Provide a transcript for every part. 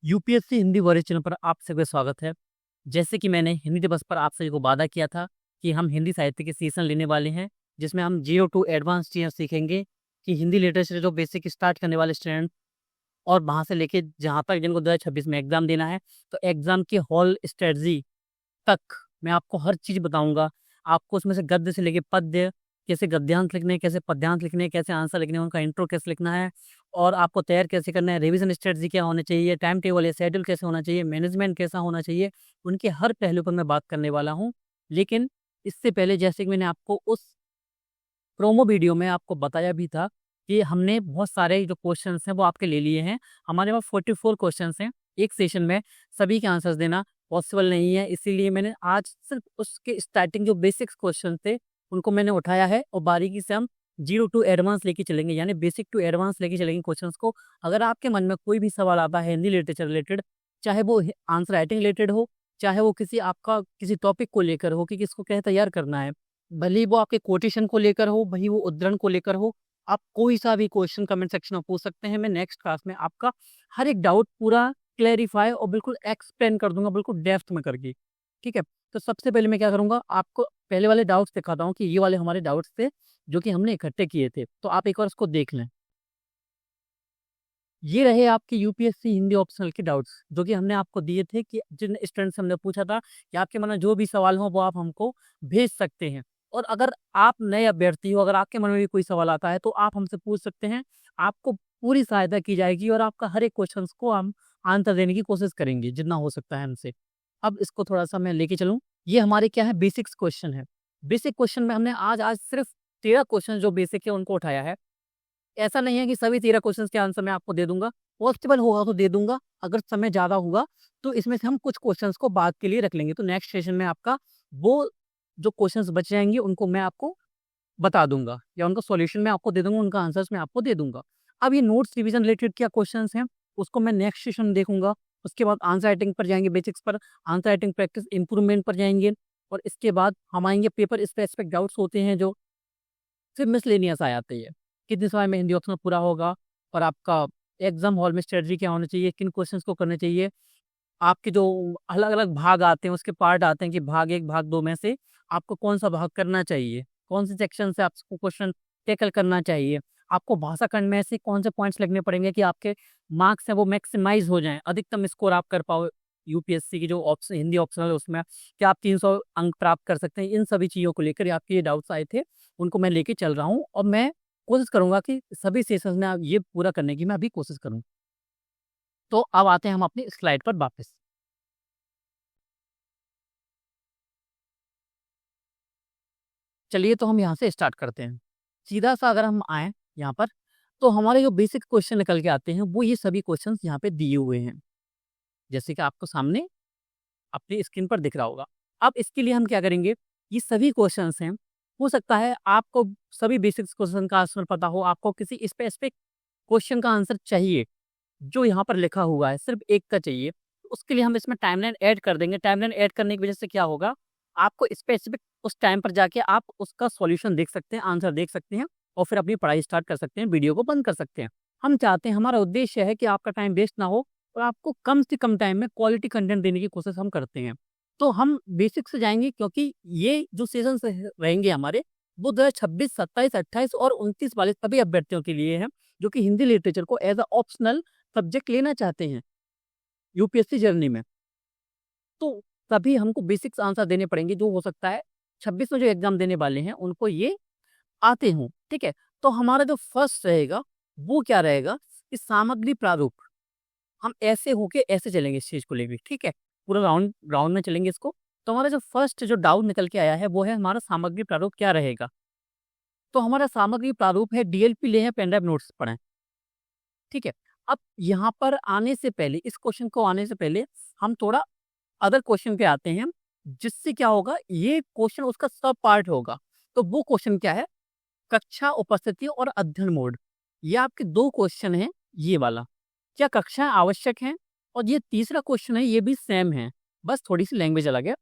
UPSC Hindi warrior channel पर आप सभी का स्वागत है। जैसे कि मैंने हिंदी दिवस पर आप सभी को वादा किया था कि हम हिंदी साहित्य के सेशन लेने वाले हैं, जिसमें हम 0 टू एडवांस चीज़ें सीखेंगे कि हिंदी लिटरेचर जो बेसिक स्टार्ट करने वाले स्टूडेंट और वहाँ से लेके जहाँ तक जिनको 2026 में एग्ज़ाम देना है, तो एग्ज़ाम की होल स्ट्रेटजी तक मैं आपको हर चीज़ बताऊँगा। आपको उसमें से गद्य से लेके पद्य, कैसे गद्यांश लिखने हैं, कैसे पद्यांश लिखने हैं, कैसे आंसर लिखने हैं, उनका इंट्रो कैसे लिखना है और आपको तैयार कैसे करना है, रिवीजन स्ट्रेटजी क्या होनी चाहिए, टाइम टेबल या शेड्यूल कैसे होना चाहिए, मैनेजमेंट कैसा होना चाहिए, उनके हर पहलू पर मैं बात करने वाला हूँ। लेकिन इससे पहले जैसे कि मैंने आपको उस प्रोमो वीडियो में आपको बताया भी था कि हमने बहुत सारे जो क्वेश्चंस हैं वो आपके ले लिए हैं। हमारे पास 44 क्वेश्चंस हैं। एक सेशन में सभी के आंसर्स देना पॉसिबल नहीं है, इसीलिए मैंने आज सिर्फ उसके स्टार्टिंग जो बेसिक्स क्वेश्चन थे उनको मैंने उठाया है और बारीकी से हम 0 टू एडवांस लेके चलेंगे, यानी बेसिक टू एडवांस लेके चलेंगे क्वेश्चंस को। अगर आपके मन में कोई भी सवाल आता है हिंदी लिटरेचर रिलेटेड, चाहे वो आंसर राइटिंग रिलेटेड हो, चाहे वो किसी आपका किसी टॉपिक को लेकर हो कि किसको कैसे तैयार करना है, भले ही वो आपके कोटेशन को लेकर हो, भले ही वो उद्धरण को लेकर हो, आप कोई सा भी क्वेश्चन कमेंट सेक्शन में पूछ सकते हैं। मैं नेक्स्ट क्लास में आपका हर एक डाउट पूरा क्लेरिफाई और बिल्कुल एक्सप्लेन कर दूंगा, बिल्कुल डेप्थ में करके। ठीक है, तो सबसे पहले मैं क्या करूंगा, आपको पहले वाले डाउट्स दिखाता हूँ कि ये वाले हमारे डाउट्स थे जो कि हमने इकट्ठे किए थे, तो आप एक बार उसको देख लें। ये रहे आपके यूपीएससी हिंदी ऑप्शनल के डाउट्स जो कि हमने आपको दिए थे कि जिन स्टूडेंट से हमने पूछा था कि आपके मन में जो भी सवाल हो वो आप हमको भेज सकते हैं। और अगर आप नए अभ्यर्थी हो, अगर आपके मन में भी कोई सवाल आता है तो आप हमसे पूछ सकते हैं। आपको पूरी सहायता की जाएगी और आपका हर एक क्वेश्चन को हम आंसर देने की कोशिश करेंगे जितना हो सकता है हमसे। अब इसको थोड़ा सा मैं लेके चलूँ। ये हमारे क्या है, बेसिक्स क्वेश्चन है। बेसिक क्वेश्चन में हमने आज आज सिर्फ 13 क्वेश्चन जो बेसिक है उनको उठाया है। ऐसा नहीं है कि सभी 13 क्वेश्चंस के आंसर मैं आपको दे दूंगा। पॉसिबल होगा तो दे दूंगा, अगर समय ज़्यादा होगा तो इसमें से हम कुछ क्वेश्चंस को बाद के लिए रख लेंगे। तो नेक्स्ट सेशन में आपका वो जो क्वेश्चंस बच जाएंगे उनको मैं आपको बता दूंगा या उनका सॉल्यूशन मैं आपको दे दूंगा, उनका आंसर्स मैं आपको दे दूंगा। अब ये नोट्स रिवीजन रिलेटेड क्या क्वेश्चंस हैं उसको मैं नेक्स्ट सेशन में देखूंगा। उसके बाद आंसर राइटिंग पर जाएंगे, बेसिक्स पर, आंसर राइटिंग प्रैक्टिस इंप्रूवमेंट पर जाएंगे। और इसके बाद हम आएंगे पेपर स्पेसिफिक डाउट्स होते हैं जो फिर मिसलेनियस आ जाती है। कितने समय में हिंदी ऑप्शनल पूरा होगा और आपका एग्जाम हॉल में स्ट्रेटजी क्या होनी चाहिए, किन क्वेश्चंस को करने चाहिए, आपके जो अलग अलग भाग आते हैं उसके पार्ट आते हैं कि भाग 1 भाग 2 में से आपको कौन सा भाग करना चाहिए, कौन से सेक्शन से आपको क्वेश्चन टैकल करना चाहिए, आपको भाषा खंड में से कौन से पॉइंट्स लगने पड़ेंगे कि आपके मार्क्स हैं वो मैक्सिमाइज हो जाएं, अधिकतम स्कोर आप कर पाओ। यूपीएससी की जो ऑप्शन हिंदी ऑप्शनल है उसमें क्या आप 300 अंक प्राप्त कर सकते हैं। इन सभी चीज़ों को लेकर आपके ये डाउट्स आए थे, उनको मैं लेके चल रहा हूँ और मैं कोशिश करूंगा कि सभी सेशंस में आप ये पूरा करने की मैं अभी कोशिश करूँ। तो अब आते हैं हम अपनी स्लाइड पर वापस। चलिए तो हम यहाँ से स्टार्ट करते हैं। सीधा सा अगर हम आए यहाँ पर तो हमारे जो बेसिक क्वेश्चन निकल के आते हैं वो ये सभी क्वेश्चंस यहाँ पे दिए हुए हैं, जैसे कि आपको सामने अपनी स्क्रीन पर दिख रहा होगा। अब इसके लिए हम क्या करेंगे, ये सभी क्वेश्चंस हैं। हो सकता है आपको सभी बेसिक क्वेश्चन का आंसर पता हो, आपको किसी स्पेसिफिक क्वेश्चन का आंसर चाहिए जो यहाँ पर लिखा हुआ है, सिर्फ एक का चाहिए। तो उसके लिए हम इसमें टाइमलाइन ऐड कर देंगे। टाइमलाइन ऐड करने की वजह से क्या होगा, आपको स्पेसिफिक उस टाइम पर जाके आप उसका सॉल्यूशन देख सकते हैं, आंसर देख सकते हैं और फिर अपनी पढ़ाई स्टार्ट कर सकते हैं, वीडियो को बंद कर सकते हैं। हम चाहते हैं, हमारा उद्देश्य है कि आपका टाइम वेस्ट ना हो और आपको कम से कम टाइम में क्वालिटी कंटेंट देने की कोशिश हम करते हैं। तो हम बेसिक से जाएंगे क्योंकि ये जो सेशन रहेंगे हमारे वो 2026, 27, 28 और 29 वाले सभी अभ्यर्थियों के लिए हैं जो कि हिंदी लिटरेचर को एज अ ऑप्शनल सब्जेक्ट लेना चाहते हैं यूपीएससी जर्नी में। तो तभी हमको बेसिक्स आंसर देने पड़ेंगे, जो हो सकता है 26 में जो एग्जाम देने वाले हैं उनको ये आते हों। ठीक है, तो हमारा जो फर्स्ट रहेगा वो क्या रहेगा, इस सामग्री प्रारूप हम ऐसे होके ऐसे चलेंगे इस चीज को लेके। ठीक है, पूरा राउंड राउंड में चलेंगे इसको। तो हमारा जो फर्स्ट जो डाउट निकल के आया है वो है हमारा सामग्री प्रारूप क्या रहेगा। तो हमारा सामग्री प्रारूप है डीएलपी ले हैं, पेनड्राइव नोट्स पढ़ें। ठीक है, अब यहाँ पर आने से पहले, इस क्वेश्चन को आने से पहले हम थोड़ा अदर क्वेश्चन पे आते हैं, जिससे क्या होगा, ये क्वेश्चन उसका सब पार्ट होगा। तो वो क्वेश्चन क्या है, कक्षा उपस्थिति और अध्ययन मोड। ये आपके दो क्वेश्चन हैं। ये वाला, क्या कक्षाएं आवश्यक हैं, और ये तीसरा क्वेश्चन है, ये भी सेम है, बस थोड़ी सी लैंग्वेज अलग है।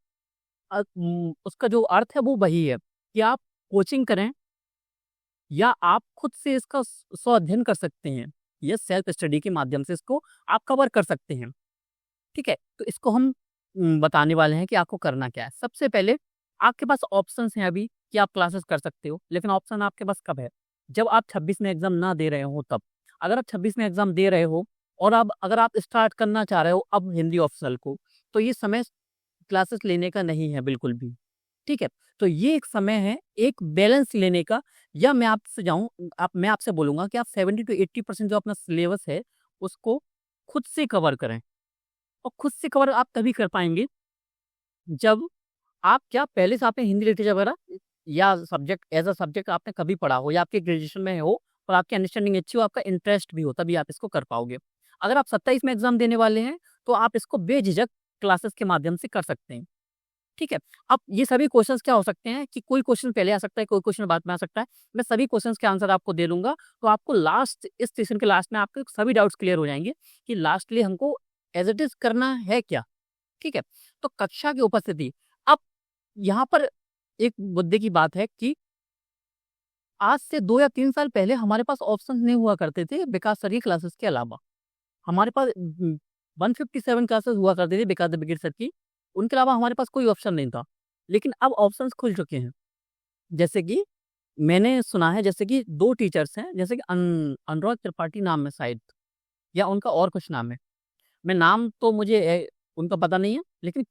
उसका जो अर्थ है वो वही है कि आप कोचिंग करें या आप खुद से इसका स्व अध्ययन कर सकते हैं, या सेल्फ स्टडी के माध्यम से इसको आप कवर कर सकते हैं। ठीक है? तो इसको हम बताने वाले हैं कि आपको करना क्या है। सबसे पहले आपके पास ऑप्शंस हैं अभी कि आप क्लासेस कर सकते हो, लेकिन ऑप्शन आपके पास कब है? जब आप 26 में एग्ज़ाम ना दे रहे हो तब। अगर आप 26 में एग्ज़ाम दे रहे हो और अब अगर आप स्टार्ट करना चाह रहे हो अब हिंदी ऑप्शनल को, तो ये समय क्लासेस लेने का नहीं है बिल्कुल भी, ठीक है? तो ये एक समय है एक बैलेंस लेने का, या मैं आपसे बोलूँगा कि आप 70 टू 80% जो अपना सिलेबस है, उसको खुद से कवर करें। और खुद से कवर आप तभी कर पाएँगे जब आप क्या पहले से आपने हिंदी लिटरेचर वगैरह या सब्जेक्ट एज़ अ सब्जेक्ट आपने कभी पढ़ा हो या आपके ग्रेजुएशन में हो और आपकी अंडरस्टैंडिंग अच्छी हो, आपका इंटरेस्ट भी हो, तभी आप इसको कर पाओगे। अगर आप 27 में एग्ज़ाम देने वाले हैं, तो आप इसको बेझिझक क्लासेस के माध्यम से कर सकते हैं, ठीक है? अब ये सभी क्वेश्चंस क्या हो सकते हैं कि कोई क्वेश्चन पहले आ सकता है, कोई क्वेश्चन बाद में आ सकता है। मैं सभी क्वेश्चंस के आंसर आपको दे दूँगा, तो आपको इस सेशन के लास्ट में आपके सभी डाउट्स क्लियर हो जाएँगे कि लास्टली हमको एज़ इट इज़ करना है क्या? ठीक है? तो कक्षा की उपस्थिति, अब यहाँ पर एक मुद्दे की बात है कि आज से 2 या 3 साल पहले हमारे पास ऑप्शंस नहीं हुआ करते थे विकास सर की क्लासेस के अलावा। हमारे पास 157 क्लासेस हुआ करती थी विकास दबेकर सर की, उनके अलावा हमारे पास कोई ऑप्शन नहीं था। लेकिन अब ऑप्शंस खुल चुके हैं। जैसे कि मैंने सुना है जैसे कि 2 टीचर्स हैं, जैसे कि अनुराग त्रिपाठी नाम है शायद, या उनका और कुछ नाम है। मैं नाम तो मुझे उनका पता नहीं है, लेकिन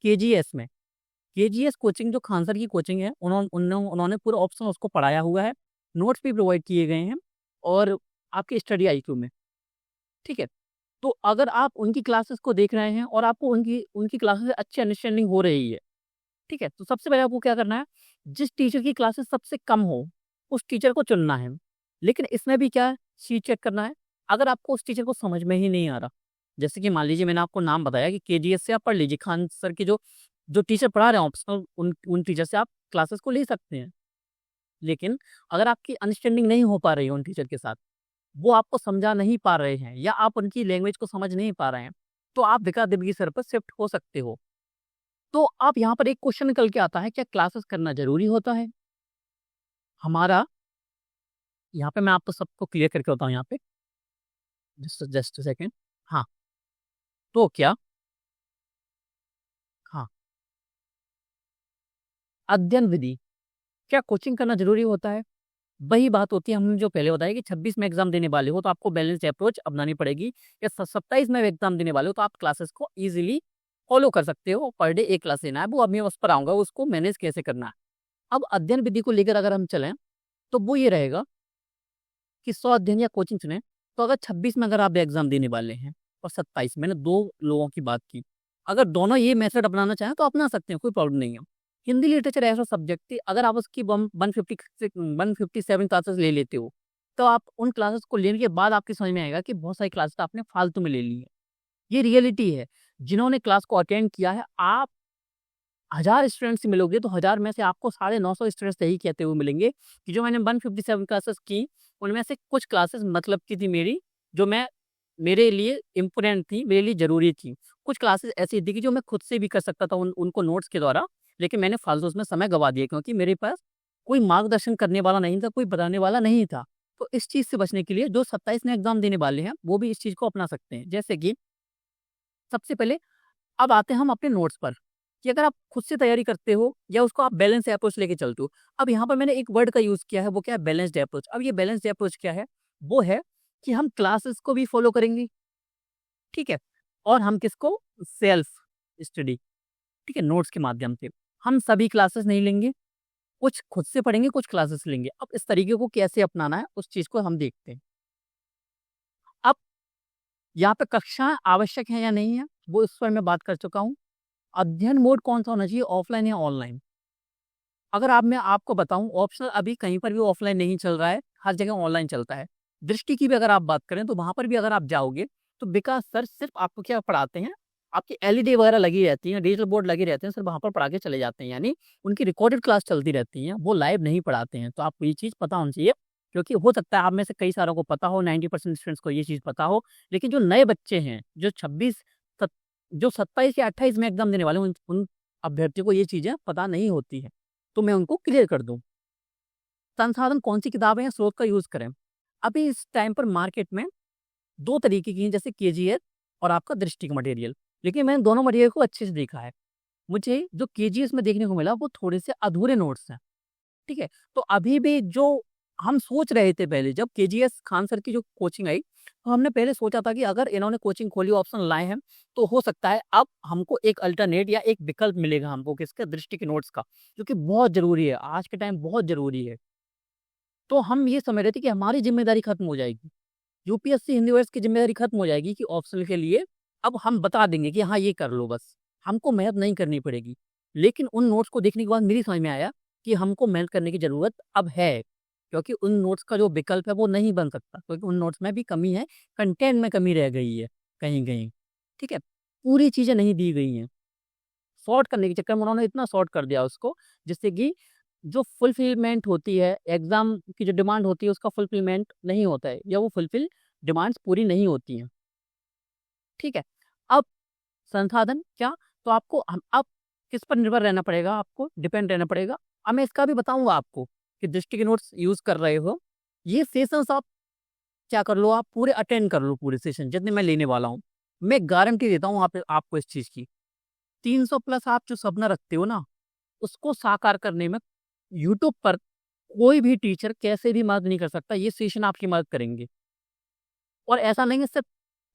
केजीएस कोचिंग जो खान सर की कोचिंग है, उन्होंने पूरा ऑप्शन उसको पढ़ाया हुआ है, नोट्स भी प्रोवाइड किए गए हैं और आपके स्टडी आईक्यू में, ठीक है? तो अगर आप उनकी क्लासेस को देख रहे हैं और आपको उनकी उनकी क्लासेस से अच्छी अंडरस्टैंडिंग हो रही है, ठीक है? तो सबसे पहले आपको क्या करना है, जिस टीचर की क्लासेस सबसे कम हो, उस टीचर को चुनना है। लेकिन इसमें भी क्या है, शीट चेक करना है। अगर आपको उस टीचर को समझ में ही नहीं आ रहा, जैसे कि मान लीजिए मैंने आपको नाम बताया कि केजीएस से आप पढ़ लीजिए, खान सर के जो जो टीचर पढ़ा रहे हैं ऑप्शनल, उन टीचर से आप क्लासेस को ले सकते हैं। लेकिन अगर आपकी अंडरस्टैंडिंग नहीं हो पा रही है उन टीचर के साथ, वो आपको समझा नहीं पा रहे हैं या आप उनकी लैंग्वेज को समझ नहीं पा रहे हैं, तो आप विकास दिव्य सर पर शिफ्ट हो सकते हो। तो आप यहाँ पर एक क्वेश्चन निकल के आता है, क्या क्लासेस करना ज़रूरी होता है? हमारा यहाँ पे मैं आपको सबको क्लियर करके बताऊँ यहाँ पे, जस्ट अ सेकंड। हाँ, तो क्या हाँ, अध्ययन विधि, क्या कोचिंग करना ज़रूरी होता है? वही बात होती है हमने जो पहले बताया कि 26 में एग्ज़ाम देने वाले हो तो आपको बैलेंस्ड अप्रोच अपनानी पड़ेगी, या 27 में एग्ज़ाम देने वाले हो तो आप क्लासेस को ईज़िली फॉलो कर सकते हो, पर डे 1 क्लास लेना है, वो अब मैं उस पर आऊँगा, उसको मैनेज कैसे करना है। अब अध्ययन विधि को लेकर अगर हम चलें, तो वो ये रहेगा कि स्व अध्ययन या कोचिंग चुनें, तो अगर 26 में अगर आप एग्ज़ाम देने वाले हैं और 27 मैंने 2 लोगों की बात की। अगर दोनों ये मेथड अपनाना चाहें तो अपना सकते हैं, कोई प्रॉब्लम नहीं है। हिंदी लिटरेचर ऐसा सब्जेक्ट है, अगर आप उसकी 157 क्लासेस ले लेते हो, तो आप उन क्लासेस को लेने के बाद आपकी समझ में आएगा कि बहुत सारी क्लासेस आपने फालतू में ले ली है। ये रियलिटी है। जिन्होंने क्लास को अटेंड किया है, आप 1000 स्टूडेंट्स से मिलोगे तो 1000 में से आपको 950 स्टूडेंट्स यही कहते हुए मिलेंगे कि जो मैंने 157 क्लासेस की, उनमें से कुछ क्लासेस मतलब की थी मेरी, जो मेरे लिए इम्पोर्टेंट थी, मेरे लिए ज़रूरी थी। कुछ क्लासेस ऐसी थी कि जो मैं खुद से भी कर सकता था उनको नोट्स के द्वारा, लेकिन मैंने फालतू उसमें समय गँवा दिया क्योंकि मेरे पास कोई मार्गदर्शन करने वाला नहीं था, कोई बताने वाला नहीं था। तो इस चीज़ से बचने के लिए जो 27 में एग्ज़ाम देने वाले हैं, वो भी इस चीज़ को अपना सकते हैं। जैसे कि सबसे पहले अब आते हैं हम अपने नोट्स पर, कि अगर आप खुद से तैयारी करते हो या उसको आप बैलेंस अप्रोच लेके चलते हो। अब यहाँ पर मैंने एक वर्ड का यूज़ किया है, वो क्या है, बैलेंस्ड अप्रोच। अब ये बैलेंस्ड अप्रोच क्या है? वो है कि हम क्लासेस को भी फॉलो करेंगे, ठीक है? और हम किसको? सेल्फ स्टडी, ठीक है? नोट्स के माध्यम से। हम सभी क्लासेस नहीं लेंगे, कुछ खुद से पढ़ेंगे, कुछ क्लासेस लेंगे। अब इस तरीके को कैसे अपनाना है, उस चीज़ को हम देखते हैं। अब यहाँ पे कक्षाएँ आवश्यक हैं या नहीं है, वो इस पर मैं बात कर चुका हूँ। अध्ययन मोड कौन-सा होना चाहिए, ऑफलाइन या ऑनलाइन? अगर आप मैं आपको बताऊँ, ऑप्शनल अभी कहीं पर भी ऑफलाइन नहीं चल रहा है, हर जगह ऑनलाइन चलता है। दृष्टि की भी अगर आप बात करें तो वहाँ पर भी अगर आप जाओगे, तो विकास सर सिर्फ़ आपको क्या पढ़ाते हैं, आपकी एलईडी वगैरह लगी रहती हैं, डिजिटल बोर्ड लगे रहते हैं, सिर्फ़ वहाँ पर पढ़ा के चले जाते हैं। यानी उनकी रिकॉर्डेड क्लास चलती रहती हैं, वो लाइव नहीं पढ़ाते हैं। तो आपको ये चीज़ पता होनी चाहिए, क्योंकि हो सकता है आप में से कई सारों को पता हो, 90% स्टूडेंट्स को ये चीज़ पता हो, लेकिन जो नए बच्चे हैं, जो 27 या 28 में एग्ज़ाम देने वाले हैं, उन अभ्यर्थियों को ये चीज़ें पता नहीं होती हैं। तो मैं उनको क्लियर कर दूँ। संसाधन कौन-सी किताबें या स्रोत का यूज़ करें? अभी इस टाइम पर मार्केट में 2 तरीके की हैं, जैसे केजीएस और आपका दृष्टि का मटेरियल। लेकिन मैंने दोनों मटेरियल को अच्छे से देखा है। मुझे जो केजीएस में देखने को मिला वो थोड़े से अधूरे नोट्स हैं, ठीक है? तो अभी भी जो हम सोच रहे थे पहले जब केजीएस खान सर की जो कोचिंग आई, तो हमने पहले सोचा था कि अगर इन्होंने कोचिंग खोली ऑप्शन लाए हैं, तो हो सकता है अब हमको एक अल्टरनेट या एक विकल्प मिलेगा हमको किसका दृष्टि के नोट्स का, जो कि बहुत ज़रूरी है, आज के टाइम बहुत ज़रूरी है। तो हम ये समझ रहे थे कि हमारी ज़िम्मेदारी खत्म हो जाएगी। यूपीएससी हिंदी वर्ड्स की ज़िम्मेदारी खत्म हो जाएगी कि ऑप्शनल के लिए अब हम बता देंगे कि हाँ, ये कर लो बस, हमको मेहनत नहीं करनी पड़ेगी। लेकिन उन नोट्स को देखने के बाद मेरी समझ में आया कि हमको मेहनत करने की ज़रूरत अब है, क्योंकि उन नोट्स का जो विकल्प है वो नहीं बन सकता, क्योंकि उन नोट्स में भी कमी है, कंटेंट में कमी रह गई है कहीं-कहीं, ठीक है? पूरी चीज़ें नहीं दी गई हैं। शॉर्ट करने के चक्कर में उन्होंने इतना शॉर्ट कर दिया उसको, जिससे कि जो फुलफिलमेंट होती है, एग्ज़ाम की जो डिमांड होती है उसका फुलफिलमेंट नहीं होता है या वो फुलफिल डिमांड्स पूरी नहीं होती हैं, ठीक है? अब संसाधन क्या? तो आपको हम अब किस पर निर्भर रहना पड़ेगा आपको, डिपेंड रहना पड़ेगा। अब मैं इसका भी बताऊँगा आपको कि दृष्टि के नोट्स यूज़ कर रहे हो, ये सेशंस आप क्या कर लो, आप पूरे अटेंड कर लो पूरे सेशन जितने मैं लेने वाला हूँ। मैं गारंटी देता हूँ आप आपको इस चीज़ की। 300 प्लस आप जो सपना रखते हो ना, उसको साकार करने में यूट्यूब पर कोई भी टीचर कैसे भी मदद नहीं कर सकता, ये सेशन आपकी मदद करेंगे। और ऐसा नहीं है सिर्फ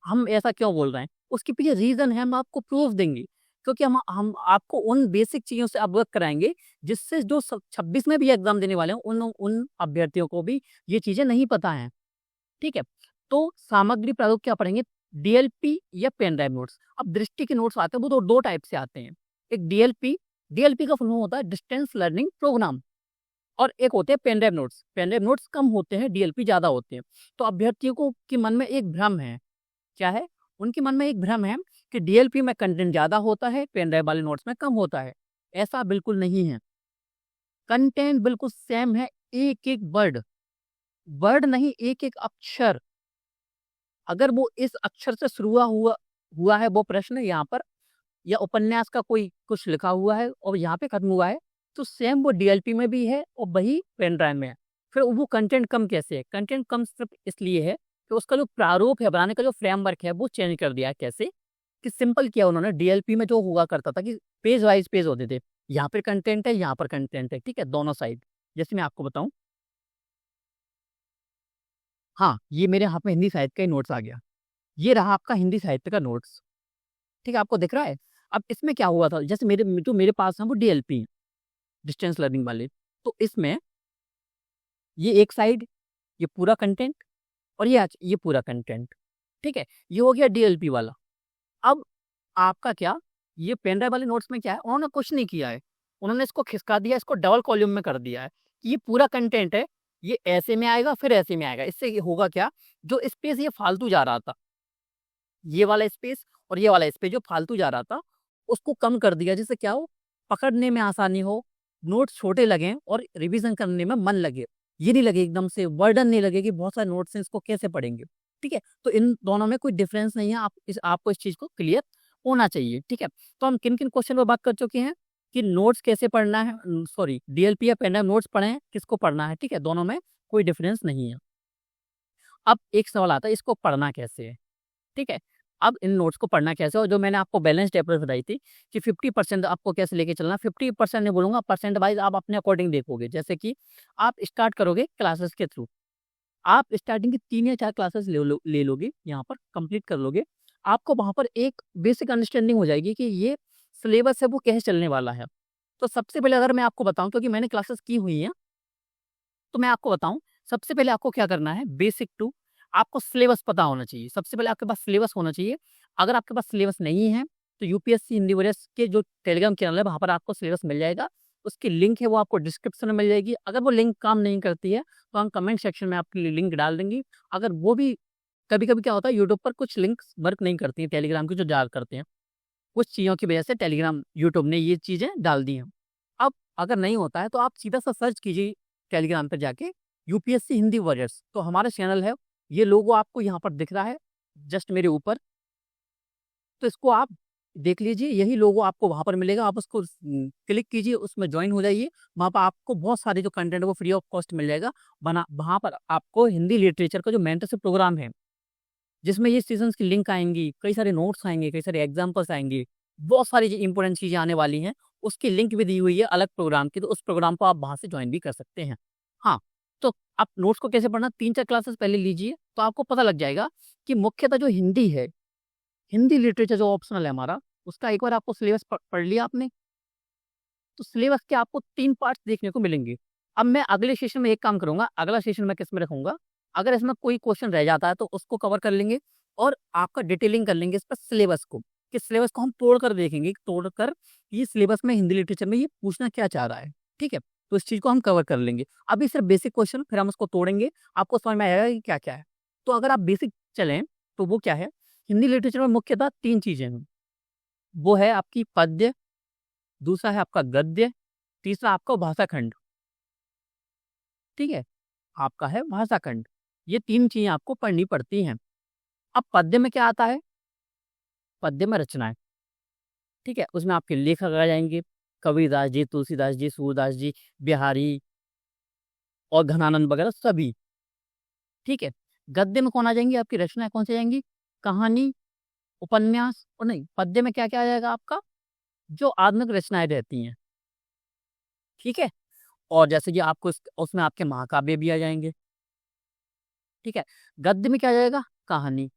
हम ऐसा क्यों बोल रहे हैं, उसके पीछे रीज़न है, हम आपको प्रूफ़ देंगे। क्योंकि हम आपको उन बेसिक चीज़ों से अवगत कराएँगे, जिससे जो 26 में भी एग्ज़ाम देने वाले हैं, उन उन अभ्यर्थियों को भी ये चीज़ें नहीं पता हैं, ठीक है? तो सामग्री प्रारूप क्या पढ़ेंगे? डीएलपी या पेन ड्राइव नोट्स। अब दृष्टि के नोट्स आते हैं, वो तो 2 टाइप से आते हैं। एक डीएलपी, डीएलपी का फुल फॉर्म होता है डिस्टेंस लर्निंग प्रोग्राम। और एक होते हैं pen drive notes. Pen drive notes कम होते हैं, डीएलपी ज़्यादा होते हैं। तो अभ्यर्थियों को के मन में एक भ्रम है, क्या है? उनके मन में एक भ्रम है कि डीएलपी में कंटेंट ज़्यादा होता है, पेन ड्राइव वाले नोट्स में कम होता है। ऐसा बिल्कुल नहीं है। कंटेंट बिल्कुल सेम है, एक-एक वर्ड, वर्ड नहीं एक-एक अक्षर। अगर वो इस अक्षर से शुरू हुआ हुआ है वो प्रश्न यहाँ पर या उपन्यास का कोई कुछ लिखा हुआ है और यहाँ पे खत्म हुआ है, तो सेम वो डीएलपी में भी है और वही पेन ड्राइव में है। फिर वो कंटेंट कम कैसे है? कंटेंट कम सिर्फ इसलिए है कि उसका जो प्रारूप है, बनाने का जो फ्रेमवर्क है वो चेंज कर दिया है। कैसे? कि सिंपल किया उन्होंने। डीएलपी में जो हुआ करता था कि पेज वाइज़ पेज होते थे। यहाँ पे कंटेंट है, यहाँ पर कंटेंट है, ठीक है? दोनों साइड। जैसे मैं आपको बताऊँ, हाँ, ये मेरे हाथ में हिंदी साहित्य का ही नोट्स आ गया। ये रहा आपका हिंदी साहित्य का नोट्स, ठीक है? आपको दिख रहा है? अब इसमें क्या हुआ था, जैसे मेरे पास है वो डीएलपी है, डिस्टेंस लर्निंग वाले। तो इसमें ये एक साइड, ये पूरा कंटेंट और ये पूरा कंटेंट, ठीक है? ये हो गया डीएलपी वाला। अब आपका क्या, ये पेन ड्राइव वाले नोट्स में क्या है, उन्होंने कुछ नहीं किया है। उन्होंने इसको खिसका दिया, इसको डबल कॉलम में कर दिया है। ये पूरा कंटेंट है, ये ऐसे में आएगा, फिर ऐसे में आएगा। इससे ये होगा क्या, जो स्पेस ये फालतू जा रहा था, ये वाला स्पेस और ये वाला स्पेस जो फालतू जा रहा था, उसको कम कर दिया, जिससे क्या हो, पकड़ने में आसानी हो, नोट्स छोटे लगें और रिवीजन करने में मन लगे। ये नहीं लगे एकदम से बर्डन नहीं लगे कि बहुत सारे नोट्स हैं, इसको कैसे पढ़ेंगे, ठीक है? तो इन दोनों में कोई डिफरेंस नहीं है, आपको इस चीज़ को क्लियर होना चाहिए, ठीक है? तो हम किन-किन क्वेश्चन पे बात कर चुके हैं कि नोट्स कैसे पढ़ना है, सॉरी डीएलपी या पेन ड्राइव नोट्स पढ़ें, किसको पढ़ना है, ठीक है? दोनों में कोई डिफरेंस नहीं है। अब एक सवाल आता है, इसको पढ़ना कैसे है? ठीक है? अब इन नोट्स को पढ़ना कैसे, और जो मैंने आपको बैलेंस्ड अप्रोच बताई थी कि 50% आपको कैसे लेके चलना, 50% नहीं बोलूँगा, परसेंट वाइज़ आप अपने अकॉर्डिंग देखोगे। जैसे कि आप स्टार्ट करोगे क्लासेस के थ्रू। आप स्टार्टिंग की 3 या 4 क्लासेस ले लोगे, यहाँ पर कंप्लीट कर लोगे। आपको वहाँ पर एक बेसिक अंडरस्टैंडिंग हो जाएगी कि ये सिलेबस है वो कैसे चलने वाला है। तो सबसे पहले अगर मैं आपको बताऊँ, क्योंकि मैंने क्लासेस की हुई हैं, तो मैं आपको बताऊँ, सबसे पहले आपको क्या करना है, बेसिक टू आपको सिलेबस पता होना चाहिए। सबसे पहले आपके पास सिलेबस होना चाहिए। अगर आपके पास सिलेबस नहीं है, तो यूपीएससी हिंदी वॉरियर्स के जो टेलीग्राम चैनल है, वहाँ पर आपको सिलेबस मिल जाएगा। उसकी लिंक है वो आपको डिस्क्रिप्शन में मिल जाएगी। अगर वो लिंक काम नहीं करती है, तो हम कमेंट सेक्शन में आपके लिए लिंक डाल देंगे। अगर वो भी, कभी-कभी क्या होता है, यूट्यूब पर कुछ लिंक्स वर्क नहीं करती हैं, टेलीग्राम की जो ज़्यादा करते हैं। कुछ चीज़ों की वजह से टेलीग्राम यूट्यूब ने ये चीज़ें डाल दी हैं। अब अगर नहीं होता है, तो आप सीधा-सा सर्च कीजिए टेलीग्राम पे जाके यूपीएससी हिंदी वॉरियर्स, तो हमारा चैनल है, ये लोगो आपको यहाँ पर दिख रहा है जस्ट मेरे ऊपर, तो इसको आप देख लीजिए, यही लोगो आपको वहाँ पर मिलेगा। आप उसको क्लिक कीजिए, उसमें जॉइन हो जाइए। वहाँ पर आपको बहुत सारे जो कंटेंट है वो फ्री ऑफ कॉस्ट मिल जाएगा। वहाँ पर आपको हिंदी लिटरेचर का जो मेंटरशिप प्रोग्राम है, जिसमें ये सीजन्स की लिंक आएँगी, कई सारे नोट्स आएँगे, कई सारे एग्ज़ाम्पल्स आएँगे, बहुत सारी इम्पोर्टेंट चीज़ें आने वाली हैं, उसकी लिंक भी दी हुई है अलग प्रोग्राम की, तो उस प्रोग्राम को आप वहाँ से जॉइन भी कर सकते हैं। हाँ, तो आप नोट्स को कैसे पढ़ना 3-4 क्लासेस पहले लीजिए, तो आपको पता लग जाएगा कि मुख्यतः जो हिंदी है, हिंदी लिटरेचर जो ऑप्शनल है हमारा, उसका एक बार आपको सिलेबस पढ़ लिया आपने, तो सिलेबस के आपको 3 पार्ट्स देखने को मिलेंगे। अब मैं अगले सेशन में एक काम करूँगा, अगला सेशन मैं किसमें रखूँगा, अगर इसमें कोई क्वेश्चन रह जाता है तो उसको कवर कर लेंगे और आपका डिटेलिंग कर लेंगे इस पर सिलेबस को, कि सिलेबस को हम तोड़ कर देखेंगे, तोड़ कर ये सिलेबस में हिंदी लिटरेचर में ये पूछना क्या चाह रहा है, ठीक है? तो इस चीज़ को हम कवर कर लेंगे। अभी सिर्फ बेसिक क्वेश्चन, फिर हम उसको तोड़ेंगे, आपको समझ में आएगा कि क्या-क्या है। तो अगर आप बेसिक चलें, तो वो क्या है, हिंदी लिटरेचर में मुख्यतः 3 चीज़ें हैं। वो है आपकी पद्य, दूसरा है आपका गद्य, तीसरा आपका भाषा खंड, ठीक है? आपका है भाषा खंड। ये 3 चीज़ें आपको पढ़नी पड़ती हैं। अब पद्य में क्या आता है? पद्य में रचनाएँ, ठीक है? उसमें आपके लेखक आ जाएँगे, कबीरदास जी, तुलसीदास जी, सूरदास जी, बिहारी और घनानंद वगैरह सभी, ठीक है? गद्य में कौन आ जाएँगी? आपकी रचनाएँ कौन सी आ जाएँगी? कहानी, उपन्यास और नहीं, पद्य में क्या-क्या आ जाएगा आपका? जो आधुनिक रचनाएँ रहती हैं, ठीक है? और जैसे कि आपको उसमें आपके महाकाव्य भी आ जाएँगे, ठीक है? गद्य में क्या आ जाएगा? कहानी,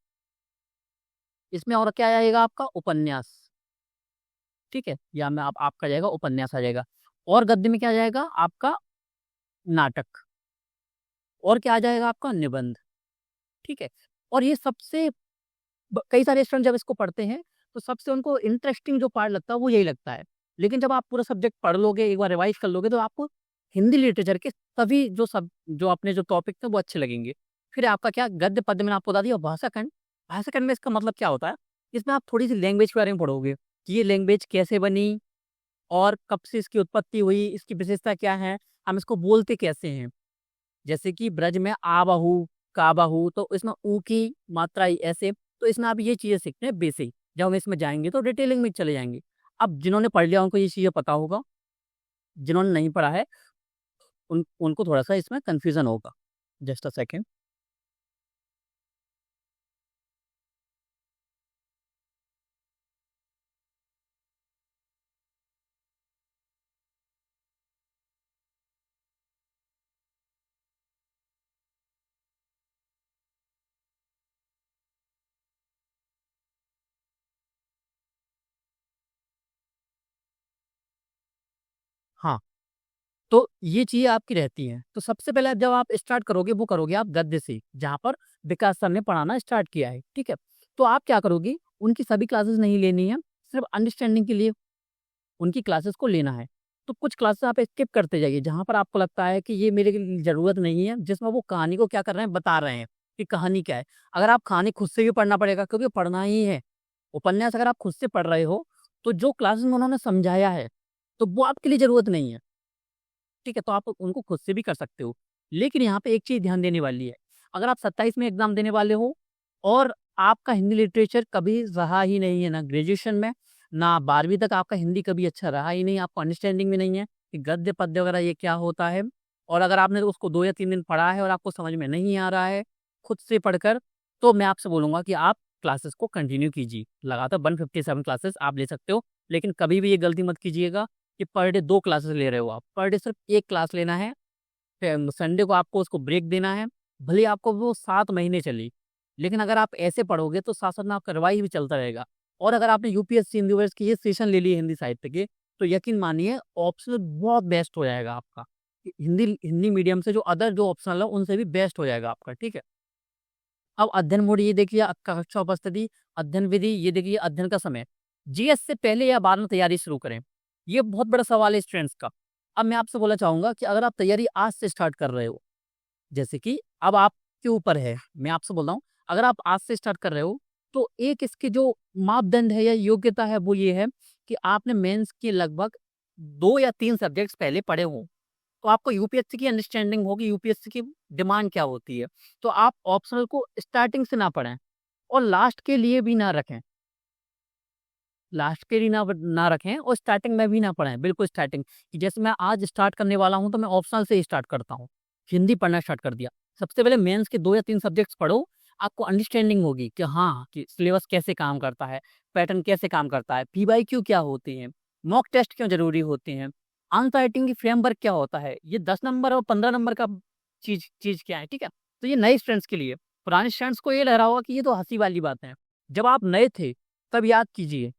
इसमें और क्या आ जाएगा आपका? उपन्यास, ठीक है? या में आप आपका जाएगा उपन्यास आ जाएगा और गद्य में क्या आ जाएगा? आपका नाटक और क्या आ जाएगा? आपका निबंध, ठीक है? और ये सबसे कई सारे स्टूडेंट जब इसको पढ़ते हैं, तो सबसे उनको इंटरेस्टिंग जो पार्ट लगता है, वो यही लगता है। लेकिन जब आप पूरा सब्जेक्ट पढ़ लोगे, एक बार रिवाइज़ कर लोगे, तो आपको हिंदी लिटरेचर के सभी जो अपने जो टॉपिक थे, वो अच्छे लगेंगे। फिर आपका क्या गद्य, पद्य मैंने आपको बता दिया, भाषा खंड। भाषा खंड में इसका मतलब क्या होता है? इसमें आप थोड़ी-सी लैंग्वेज के बारे में पढ़ोगे, कि ये लैंग्वेज कैसे बनी और कब से इसकी उत्पत्ति हुई, इसकी विशेषता क्या है, हम इसको बोलते कैसे हैं। जैसे कि ब्रज में आ बहू, का बहू, तो इसमें ऊ की मात्रा ऐसे, तो इसमें आप ये चीज़ें सीखते हैं बेसिक। जब हम इसमें जाएँगे तो डिटेलिंग में चले जाएँगे। अब जिन्होंने पढ़ लिया उनको ये चीज़ें पता होगा, जिन्होंने नहीं पढ़ा है उनको थोड़ा-सा इसमें कन्फ्यूज़न होगा। Just a second. हाँ, तो ये चीज़ें आपकी रहती हैं। तो सबसे पहले जब आप स्टार्ट करोगे वो करोगे आप गद्य से, जहाँ पर विकास सर ने पढ़ाना स्टार्ट किया है, ठीक है? तो आप क्या करोगे, उनकी सभी क्लासेस नहीं लेनी है, सिर्फ़ अंडरस्टैंडिंग के लिए उनकी क्लासेस को लेना है। तो कुछ क्लासेस आप स्किप करते जाइए, जहाँ पर आपको लगता है कि ये मेरे लिए ज़रूरत नहीं है, जिसमें वो कहानी को क्या कर रहे हैं, बता रहे हैं कि कहानी क्या है। अगर आप कहानी खुद से भी पढ़ना पड़ेगा क्योंकि पढ़ना ही है। उपन्यास अगर आप खुद से पढ़ रहे हो, तो जो क्लासेस में उन्होंने समझाया है, तो वो आपके लिए ज़रूरत नहीं है, ठीक है? तो आप उनको खुद से भी कर सकते हो। लेकिन यहाँ पे एक चीज़ ध्यान देने वाली है, अगर आप 27 में एग्ज़ाम देने वाले हो और आपका हिंदी लिटरेचर कभी रहा ही नहीं है, ना ग्रेजुएशन में, ना 12वीं तक आपका हिंदी कभी अच्छा रहा ही नहीं, आपको अंडरस्टैंडिंग भी नहीं है कि गद्य, पद्य वगैरह ये क्या होता है और अगर आपने उसको 2 या 3 दिन पढ़ा है और आपको समझ में नहीं आ रहा है, खुद से पढ़कर, तो मैं आपसे बोलूँगा कि आप क्लासेस को कंटिन्यू कीजिए। लगातार 157 क्लासेस आप ले सकते हो, लेकिन कभी भी ये गलती मत कीजिएगा कि पर डे 2 क्लासेस ले रहे हो आप। पर डे सिर्फ 1 क्लास लेना है, संडे को आपको उसको ब्रेक देना है, भले ही आपको वो 7 महीने चले। लेकिन अगर आप ऐसे पढ़ोगे तो साथ-साथ में आपका रिवाइज़ भी चलता रहेगा और अगर आपने यूपीएससी हिंदी वर्स के ये सेशन ले लिए हिंदी साहित्य के, तो यकीन मानिए ऑप्शनल बहुत बेस्ट हो जाएगा आपका। हिंदी हिंदी मीडियम से जो अदर जो ऑप्शनल है उनसे भी बेस्ट हो जाएगा आपका, ठीक है? अब अध्ययन मोड ये देखिए कक्षा उपस्थिति, अध्ययन विधि ये देखिए अध्ययन का समय। जीएस से पहले या बाद में तैयारी शुरू करें? ये बहुत बड़ा सवाल है स्टूडेंट्स का। अब मैं आपसे बोलना चाहूँगा कि अगर आप तैयारी आज से स्टार्ट कर रहे हो, जैसे कि अब आपके ऊपर है, मैं आपसे बोल रहा हूँ, अगर आप आज से स्टार्ट कर रहे हो, तो एक इसके जो मापदंड है या योग्यता है वो ये है कि आपने मेंस के लगभग 2 या 3 सब्जेक्ट्स पहले पढ़े हों। तो आपको यूपीएससी की अंडरस्टैंडिंग होगी, यूपीएससी की डिमांड क्या होती है। तो आप ऑप्शनल को स्टार्टिंग से ना पढ़ें और लास्ट के लिए भी ना रखें। लास्ट के लिए ना रखें और स्टार्टिंग में भी ना पढ़ें, बिल्कुल स्टार्टिंग कि जैसे मैं आज स्टार्ट करने वाला हूँ, तो मैं ऑप्शनल से ही स्टार्ट करता हूँ। हिंदी पढ़ना स्टार्ट कर दिया। सबसे पहले मेंस के 2 या 3 सब्जेक्ट्स पढ़ो, आपको अंडरस्टैंडिंग होगी कि हाँ, कि सिलेबस कैसे काम करता है, पैटर्न कैसे काम करता है, पीवाईक्यू क्या होते हैं, मॉक टेस्ट क्यों ज़रूरी होते हैं, आंसर राइटिंग की फ्रेमवर्क क्या होता है, ये 10 नंबर और 15 नंबर का चीज़ क्या है, ठीक है? तो ये नए स्टूडेंट्स के लिए। पुराने स्टूडेंट्स को ये लग रहा होगा कि ये तो हँसी वाली बात है। जब आप नए थे, तब याद कीजिए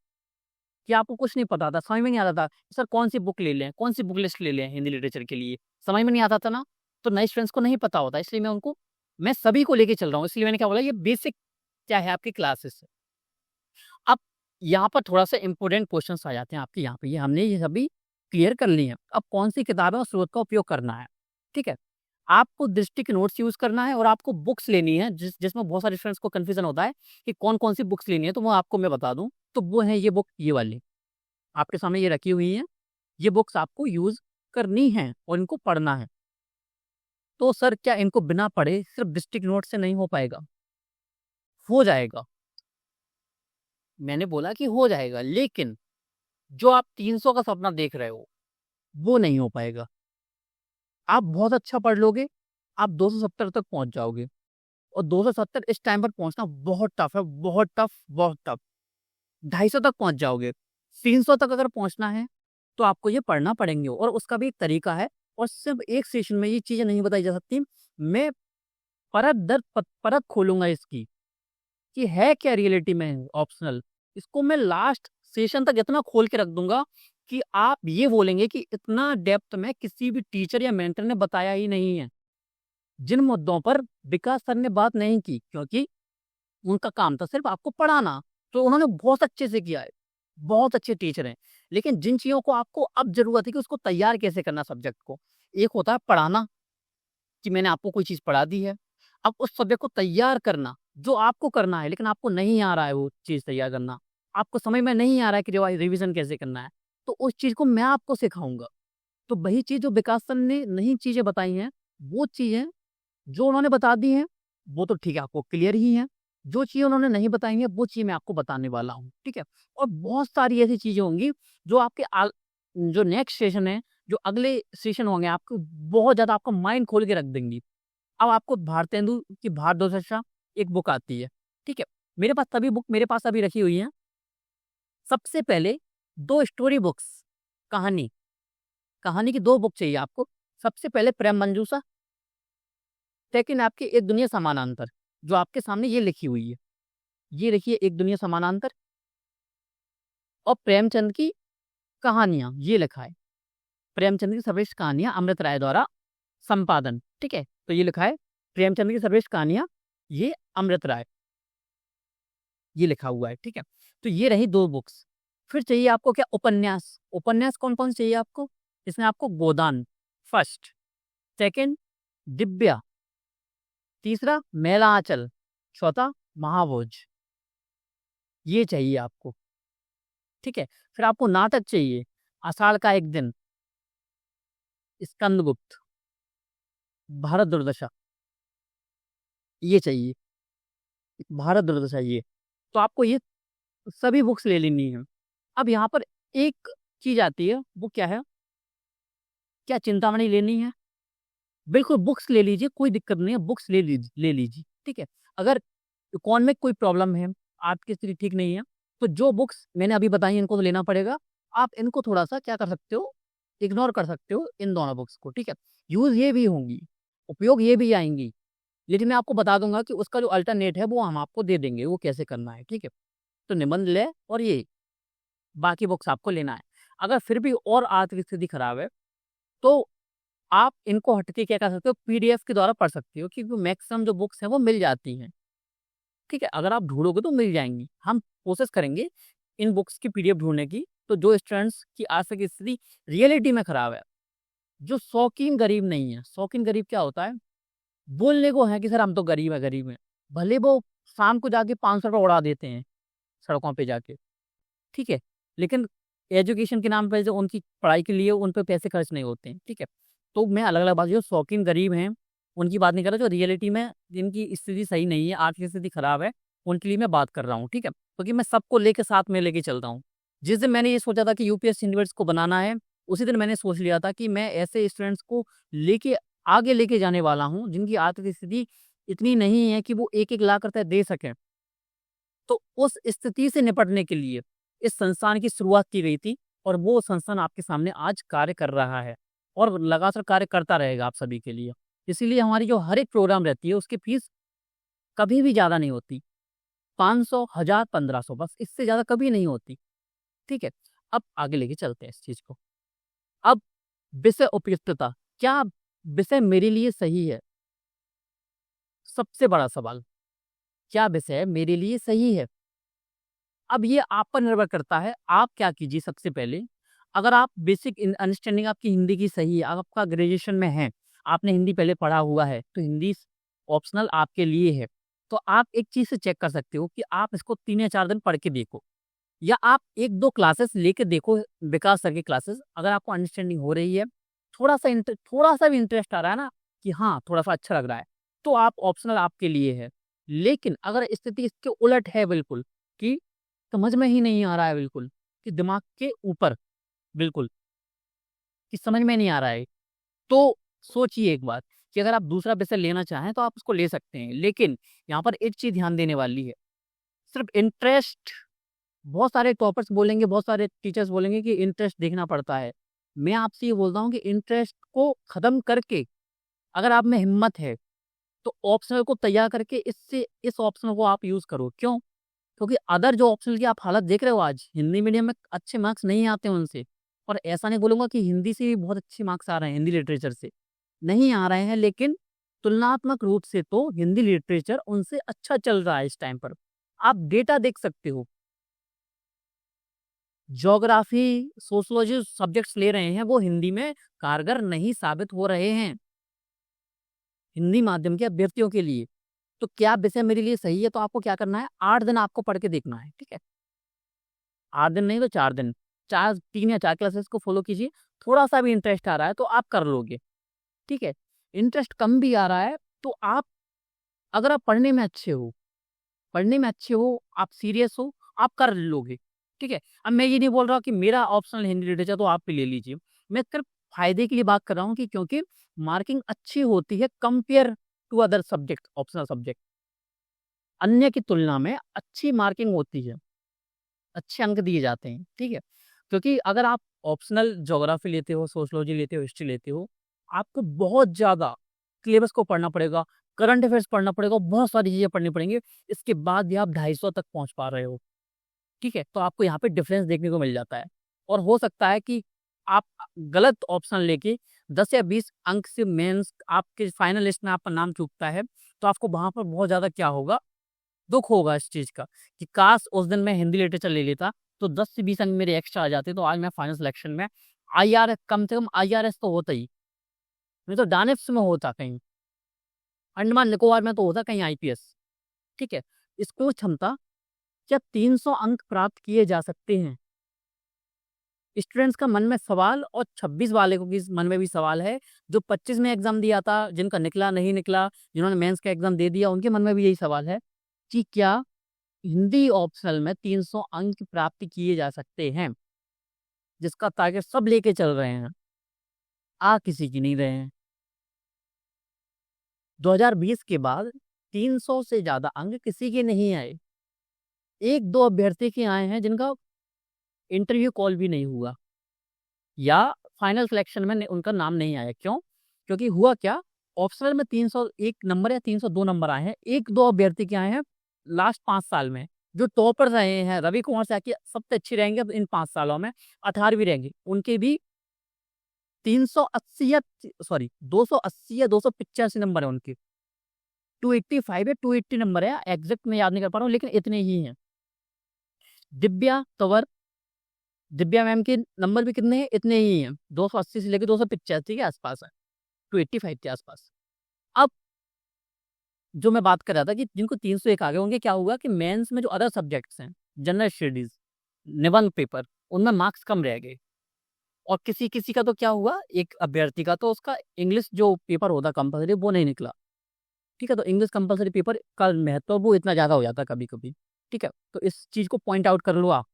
कि आपको कुछ नहीं पता था, समझ में नहीं आता था, सर कौन-सी बुक ले लें, कौन-सी बुक लिस्ट ले लें हिंदी लिटरेचर के लिए, समझ में नहीं आता था ना, तो नए स्टूडेंट्स को नहीं पता होता, इसलिए मैं सभी को लेके चल रहा हूँ, इसलिए मैंने क्या बोला ये बेसिक क्या है आपकी क्लासेस है। अब यहाँ पर थोड़ा-सा इम्पोर्टेंट क्वेश्चन्स आ जाते हैं आपके यहाँ पे, ये हमने ये सभी क्लियर कर लिए हैं। अब कौन-सी किताबें और स्रोत का उपयोग करना है, ठीक है? आपको दृष्टि के नोट्स यूज़ करना है और आपको बुक्स लेनी है जिसमें बहुत सारे स्टूडेंट्स को कन्फ्यूज़न होता है कि कौन-कौन सी बुक्स लेनी है, तो वो आपको मैं बता दूँ, तो वो है ये बुक ये वाली, आपके सामने ये रखी हुई हैं, ये बुक्स आपको यूज़ करनी हैं और इनको पढ़ना है। तो सर क्या इनको बिना पढ़े सिर्फ़ डिस्ट्रिक्ट नोट से नहीं हो पाएगा? हो जाएगा। मैंने बोला कि हो जाएगा, लेकिन जो आप 300 का सपना देख रहे हो, वो नहीं हो पाएगा। आप बहुत अच्छा पढ़ लोगे, आप 270 तक पहुँच जाओगे और 270 इस टाइम पर पहुँचना बहुत टफ़ है, बहुत टफ़, बहुत टफ़। 250 तक पहुँच जाओगे। 300 तक अगर पहुँचना है, तो आपको ये पढ़ना पड़ेंगे और उसका भी एक तरीका है और सिर्फ़ एक सेशन में ये चीज़ें नहीं बताई जा सकती। मैं परत दर परत खोलूँगा इसकी, कि है क्या रियलिटी में ऑप्शनल। इसको मैं लास्ट सेशन तक इतना खोल के रख दूँगा कि आप ये बोलेंगे कि इतना डेप्थ में किसी भी टीचर या मेंटर ने बताया ही नहीं है। जिन मुद्दों पर विकास सर ने बात नहीं की, क्योंकि उनका काम था सिर्फ़ आपको पढ़ाना, तो उन्होंने बहुत अच्छे से किया है। बहुत अच्छे टीचर हैं। लेकिन जिन चीज़ों को आपको अब ज़रूरत है कि उसको तैयार कैसे करना सब्जेक्ट को। एक होता है पढ़ाना, कि मैंने आपको कोई चीज़ पढ़ा दी है। अब उस सब्जेक्ट को तैयार करना, जो आपको करना है लेकिन आपको नहीं आ रहा है वो चीज़ तैयार करना। आपको समझ में नहीं आ रहा है कि रिवीज़न कैसे करना है। तो उस चीज़ को मैं आपको सिखाऊँगा। तो वही चीज़ जो विकास सर ने नई चीज़ें बताई हैं, वो चीज़ें जो उन्होंने बता दी हैं, वो तो ठीक है आपको क्लियर ही हैं। जो चीज़ें उन्होंने नहीं बताई हैं, वो चीज़ मैं आपको बताने वाला हूँ, ठीक है? और बहुत सारी ऐसी चीज़ें होंगी जो आपके जो नेक्स्ट सेशन है, जो अगले सेशन होंगे आपको बहुत ज़्यादा आपका माइंड खोल के रख देंगी। अब आपको भारतेंदु की भारत दशा एक बुक आती है, ठीक है? मेरे पास सभी बुक मेरे पास अभी रखी हुई हैं। सबसे पहले 2 स्टोरी बुक्स, कहानी, कहानी की 2 बुक चाहिए आपको। सबसे पहले प्रेम मंजूषा, सेकंड आपकी एक दुनिया समानांतर, जो आपके सामने ये लिखी हुई है। ये देखिए एक दुनिया समानांतर और प्रेमचंद की कहानियाँ, ये लिखा है। प्रेमचंद की सर्वश्रेष्ठ कहानियाँ अमृत राय द्वारा संपादन, ठीक है? तो ये लिखा है प्रेमचंद की सर्वश्रेष्ठ कहानियाँ, ये अमृत राय, ये लिखा हुआ है, ठीक है? तो ये रही 2 बुक्स। फिर चाहिए आपको क्या उपन्यास, उपन्यास कौन-कौन से चाहिए आपको? इसमें आपको गोदान फर्स्ट, सेकंड दिव्या, तीसरा मैला आंचल, चौथा महाभोज, ये चाहिए आपको, ठीक है? फिर आपको नाटक चाहिए, आषाढ़ का एक दिन, स्कंदगुप्त, भारत दुर्दशा, ये चाहिए, भारत दुर्दशा ये। तो आपको ये सभी बुक्स ले लेनी है। अब यहाँ पर एक चीज़ आती है, वो क्या है? क्या चिंतामणि लेनी है? बिल्कुल बुक्स ले लीजिए, कोई दिक्कत नहीं है, बुक्स ले लीजिए, ठीक है? अगर इकोनॉमिक कोई प्रॉब्लम है, आपकी स्थिति ठीक नहीं है, तो जो बुक्स मैंने अभी बताई हैं, इनको तो लेना पड़ेगा। आप इनको थोड़ा-सा क्या कर सकते हो, इग्नोर कर सकते हो इन दोनों बुक्स को, ठीक है? यूज़ ये भी होंगी, उपयोग ये भी आएँगी, लेकिन मैं आपको बता दूँगा कि उसका जो अल्टरनेट है, वो हम आपको दे देंगे, वो कैसे करना है, ठीक है? तो निबंध लें और ये बाकी बुक्स आपको लेना है। अगर फिर भी और आर्थिक स्थिति खराब है, तो आप इनको हट के क्या कर सकते हो, पीडीएफ के द्वारा पढ़ सकते हो क्योंकि मैक्सिमम जो बुक्स हैं, वो मिल जाती हैं। ठीक है, अगर आप ढूँढोगे तो मिल जाएँगी। हम कोशिश करेंगे इन बुक्स की पीडीएफ ढूँढने की, तो जो स्टूडेंट्स की आर्थिक स्थिति रियलिटी में खराब है, जो शौकीन गरीब नहीं है। शौकीन गरीब क्या होता है? बोलने को है कि सर हम तो गरीब हैं। भले वो शाम को जाके ₹500 उड़ा देते हैं, सड़कों पे जाके, ठीक है? लेकिन एजुकेशन के नाम पे जो उनकी पढ़ाई के लिए उन पे पैसे खर्च नहीं होते हैं, ठीक है? तो मैं अलग-अलग बात जो शौकीन गरीब हैं, उनकी बात नहीं कर रहा, जो रियलिटी में जिनकी स्थिति सही नहीं है, आर्थिक स्थिति खराब है, उनके लिए मैं बात कर रहा हूँ, ठीक है? क्योंकि मैं सबको लेके साथ में लेके चलता हूँ। जिस दिन मैंने ये सोचा था कि यूपीएससी यूनिवर्सिटी को बनाना है, उसी दिन मैंने सोच लिया था कि मैं ऐसे स्टूडेंट्स को लेके आगे लेके जाने वाला हूँ, जिनकी आर्थिक स्थिति इतनी नहीं है कि वो एक-एक लाख रुपए दे सकें। तो उस स्थिति से निपटने के लिए इस संस्थान की शुरुआत की गई थी और वो संस्थान आपके सामने आज कार्य कर रहा है और लगातार कार्य करता रहेगा आप सभी के लिए। इसीलिए हमारी जो हर एक प्रोग्राम रहती है उसकी फीस कभी भी ज़्यादा नहीं होती। 500, 1000, 1500 बस इससे ज़्यादा कभी नहीं होती। ठीक है? अब आगे लेके चलते हैं इस चीज़ को। अब विषय उपयुक्तता, क्या विषय मेरे लिए सही है? सबसे बड़ा सवाल, क्या विषय मेरे लिए सही है? अब ये आप पर निर्भर करता है, आप क्या कीजिए सबसे पहले, अगर आप बेसिक अंडरस्टैंडिंग आपकी हिंदी की सही है, आपका ग्रेजुएशन में है, आपने हिंदी पहले पढ़ा हुआ है, तो हिंदी ऑप्शनल आपके लिए है। तो आप एक चीज़ से चेक कर सकते हो कि आप इसको 3 या 4 दिन पढ़ के देखो या आप 1-2 क्लासेस लेके देखो विकास सर की क्लासेस, अगर आपको अंडरस्टैंडिंग हो रही है, थोड़ा-सा भी इंटरेस्ट आ रहा है ना कि हाँ, थोड़ा-सा अच्छा लग रहा है, तो आप ऑप्शनल आपके लिए है। लेकिन अगर स्थिति इसके उलट है बिल्कुल कि समझ में ही नहीं आ रहा है बिल्कुल, कि दिमाग के ऊपर बिल्कुल, कि समझ में नहीं आ रहा है, तो सोचिए एक बार कि अगर आप दूसरा विषय लेना चाहें तो आप उसको ले सकते हैं। लेकिन यहाँ पर एक चीज़ ध्यान देने वाली है, सिर्फ़ इंटरेस्ट बहुत सारे टॉपर्स बोलेंगे, बहुत सारे टीचर्स बोलेंगे कि इंटरेस्ट देखना पड़ता है। मैं आपसे ये बोलता हूँ कि इंटरेस्ट को ख़त्म करके अगर आप में हिम्मत है, तो ऑप्शनल को तैयार करके इस ऑप्शनल को आप यूज़ करो। क्यों? क्योंकि अदर जो ऑप्शनल की आप हालत देख रहे हो आज, हिंदी मीडियम में अच्छे मार्क्स नहीं आते उनसे। और ऐसा नहीं बोलूँगा कि हिंदी से भी बहुत अच्छे मार्क्स आ रहे हैं, हिंदी लिटरेचर से। नहीं आ रहे हैं, लेकिन तुलनात्मक रूप से तो हिंदी लिटरेचर उनसे अच्छा चल रहा है इस टाइम पर। आप डेटा देख सकते हो। ज्योग्राफी, सोशियोलॉजी सब्जेक्ट्स ले रहे हैं, वो हिंदी में कारगर नहीं साबित हो रहे हैं, हिंदी माध्यम के अभ्यर्थियों के लिए। तो क्या विषय मेरे लिए सही है, तो आपको क्या करना है, 8 दिन आपको पढ़ के देखना है, ठीक है? 8 दिन नहीं तो 4 दिन, 3 या 4 क्लासेस को फ़ॉलो कीजिए, थोड़ा-सा भी इंटरेस्ट आ रहा है तो आप कर लोगे, ठीक है? इंटरेस्ट कम भी आ रहा है तो आप, अगर आप पढ़ने में अच्छे हो, आप सीरियस हो, आप कर लोगे, ठीक है? अब मैं ये नहीं बोल रहा कि मेरा ऑप्शनल हिंदी लिटरेचर तो आप भी ले लीजिए। मैं सिर्फ फ़ायदे के लिए बात कर रहा हूँ कि क्योंकि मार्किंग अच्छी होती है compare to other subject, optional subject. अन्य की तुलना में अच्छी मार्किंग होती है, अच्छे अंक दिए जाते हैं, ठीक है? क्योंकि अगर आप ऑप्शनल ज्योग्राफी लेते हो, सोशियोलॉजी लेते हो, हिस्ट्री लेते हो, आपको बहुत ज़्यादा सिलेबस को पढ़ना पड़ेगा, करंट अफेयर्स पढ़ना पड़ेगा, बहुत सारी चीज़ें पढ़नी पड़ेंगी, इसके बाद भी आप 250 तक पहुँच पा रहे हो, ठीक है? तो आपको यहाँ पे डिफरेंस देखने को मिल जाता है और हो सकता है कि आप गलत ऑप्शन लेके 10 या 20 अंक से मेंस आपके फाइनल लिस्ट में आपका नाम चूकता है, तो आपको वहाँ पर बहुत ज़्यादा क्या होगा, दुःख होगा इस चीज़ का कि काश उस दिन मैं हिंदी लिटरेचर ले लेता, तो 10 से 20 अंक मेरे एक्स्ट्रा आ जाते, तो आज मैं फाइनल सिलेक्शन में कम से कम आईआरएस तो होता ही, नहीं तो डानिफ्स में होता कहीं, अंडमान निकोबार में तो होता कहीं आईपीएस, ठीक है? स्कोर क्षमता, जब 300 अंक प्राप्त किए जा सकते हैं, स्टूडेंट्स का मन में सवाल और 26 वाले को भी मन में भी सवाल है, जो 25 में एग्ज़ाम दिया था, जिनका निकला, नहीं निकला, जिन्होंने मेंस का एग्ज़ाम दे दिया, उनके मन में भी यही सवाल है कि क्या हिंदी ऑप्शनल में 300 अंक प्राप्त किए जा सकते हैं, जिसका टारगेट सब लेके चल रहे हैं, आ किसी की नहीं रहे हैं। 2020 के बाद 300 से ज़्यादा अंक किसी के नहीं आए। 1-2 अभ्यर्थी के आए हैं जिनका इंटरव्यू कॉल भी नहीं हुआ या फाइनल सिलेक्शन में उनका नाम नहीं आया। क्यों? क्योंकि हुआ क्या, ऑप्शनल में 301 नंबर या 302 नंबर आए हैं। 1-2 अभ्यर्थी के आए हैं लास्ट 5 साल में, जो टॉपर रहे हैं, रवि कुमार सैकिया की सबसे अच्छी रहेंगे अब इन 5 सालों में, 18वीं रहेंगे। उनके भी 380 या 280 या 285 नंबर है उनके। 285 या 280 नंबर है, एग्ज़ैक्ट मैं याद नहीं कर पा रहा हूँ, लेकिन इतने ही हैं। दिव्या तंवर, दिव्या मैम के नंबर भी कितने हैं? इतने ही हैं। 280 से लेके 285 के आस-पास है, 285 के आस-पास। अब जो मैं बात कर रहा था कि जिनको 301 आ गए, उनके क्या हुआ कि मेंस में जो अदर सब्जेक्ट्स हैं, जनरल स्टडीज़, निबंध पेपर, उनमें मार्क्स कम रह गए। और किसी-किसी का तो क्या हुआ, एक अभ्यर्थी का तो उसका इंग्लिश जो पेपर होता कंपल्सरी वो नहीं निकला। ठीक है? तो इंग्लिश कंपल्सरी पेपर का महत्व वो इतना ज़्यादा हो जाता है कभी-कभी। ठीक है? तो इस चीज़ को पॉइंट आउट कर लो आप।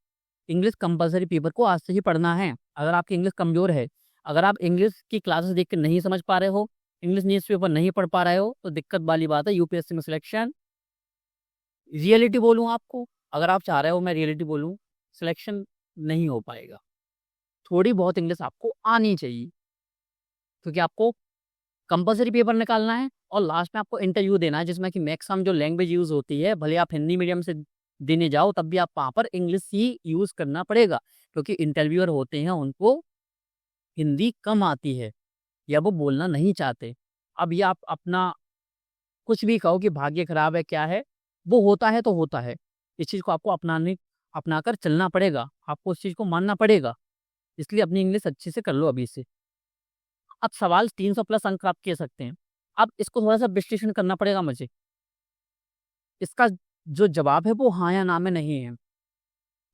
इंग्लिश कंपल्सरी पेपर को आज से ही पढ़ना है। अगर आपकी इंग्लिश कमज़ोर है, अगर आप इंग्लिश की क्लासेस देख के नहीं समझ पा रहे हो, इंग्लिश न्यूज़पेपर नहीं पढ़ पा रहे हो तो दिक्कत वाली बात है यूपीएससी में सिलेक्शन। रियलिटी बोलूँ आपको, अगर आप चाह रहे हो मैं रियलिटी बोलूँ, सिलेक्शन नहीं हो पाएगा। थोड़ी बहुत इंग्लिश आपको आनी चाहिए, क्योंकि आपको कंपल्सरी पेपर निकालना है और लास्ट में आपको इंटरव्यू देना है, जिसमें कि मैक्सिमम जो लैंग्वेज यूज़ होती है, भले आप हिंदी मीडियम से देने जाओ तब भी आप वहाँ पर इंग्लिश ही यूज़ करना पड़ेगा, क्योंकि इंटरव्यूअर होते हैं उनको हिंदी कम आती है या वो बोलना नहीं चाहते। अब ये आप अपना कुछ भी कहो कि भाग्य खराब है, क्या है, वो होता है तो होता है। इस चीज़ को आपको अपनाकर चलना पड़ेगा, आपको उस चीज़ को मानना पड़ेगा। इसलिए अपनी इंग्लिश अच्छे से कर लो अभी से। अब सवाल 300 प्लस अंक आप कह सकते हैं। अब इसको थोड़ा-सा विश्लेषण करना पड़ेगा मुझे। इसका जो जवाब है वो हाँ या ना में नहीं है।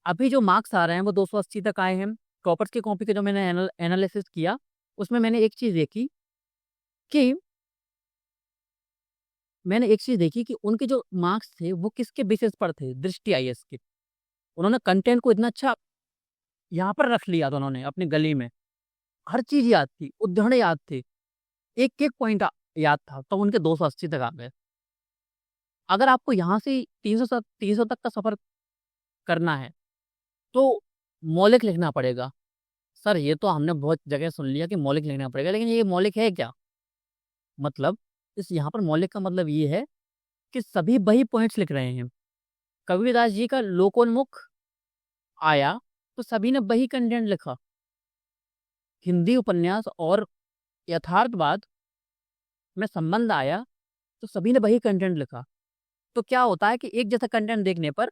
अभी जो मार्क्स आ रहे हैं वो 280 तक आए हैं। टॉपर्स की कॉपी का जो मैंने एनालिसिस किया, उसमें मैंने एक चीज़ देखी कि उनके जो मार्क्स थे वो किसके बेसिस पर थे, दृष्टि आईएएस के। उन्होंने कंटेंट को इतना अच्छा यहाँ पर रख लिया था उन्होंने अपनी गली में। हर चीज़ याद थी, उद्धरण याद थे, एक-एक पॉइंट याद था, तो उनके 280 तक आ गए। अगर आपको यहाँ से 300 तक का सफ़र करना है, तो मौलिक लिखना पड़ेगा। सर ये तो हमने बहुत जगह सुन लिया कि मौलिक लिखना पड़ेगा, लेकिन ये मौलिक है क्या? मतलब इस यहाँ पर मौलिक का मतलब ये है कि सभी वही पॉइंट्स लिख रहे हैं। कबीरदास जी का लोकोन्मुख आया, तो सभी ने वही कंटेंट लिखा। हिंदी उपन्यास और यथार्थवाद में संबंध आया, तो सभी ने वही कंटेंट लिखा। तो क्या होता है कि एक जैसा कंटेंट देखने पर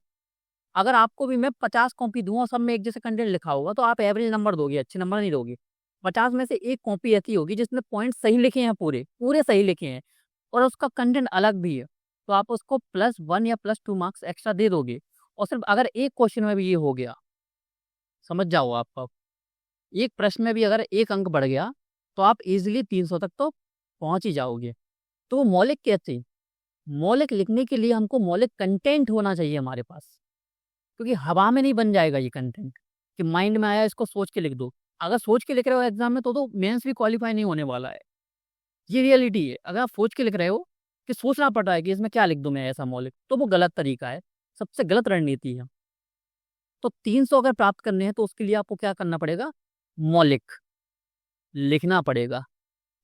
अगर आपको भी मैं 50 कॉपी दूँ और सब में एक जैसा कंटेंट लिखा होगा, तो आप एवरेज नंबर दोगे, अच्छे नंबर नहीं दोगे। 50 में से एक कॉपी ऐसी होगी जिसमें पॉइंट सही लिखे हैं पूरे, पूरे सही लिखे हैं और उसका कंटेंट अलग भी है, तो आप उसको +1 या +2 मार्क्स एक्स्ट्रा दे दोगे। और सिर्फ अगर एक क्वेश्चन में भी ये हो गया, समझ जाओ आप, एक प्रश्न में भी अगर 1 अंक बढ़ गया, तो आप ईज़िली 300 तक तो पहुँच ही जाओगे। तो वो मौलिक कैसे? मौलिक लिखने के लिए हमको मौलिक कंटेंट होना चाहिए हमारे पास। क्योंकि हवा में नहीं बन जाएगा ये कंटेंट कि माइंड में आया इसको सोच के लिख दो। अगर सोच के लिख रहे हो एग्जाम में तो मेंस भी क्वालीफाई नहीं होने वाला है। ये रियलिटी है। अगर आप सोच के लिख रहे हो कि सोचना पड़ रहा है कि इसमें क्या लिख दूँ मैं ऐसा मौलिक, तो वो गलत तरीका है, सबसे गलत रणनीति है। तो 300 अगर प्राप्त करने हैं तो उसके लिए आपको क्या करना पड़ेगा? मौलिक लिखना पड़ेगा।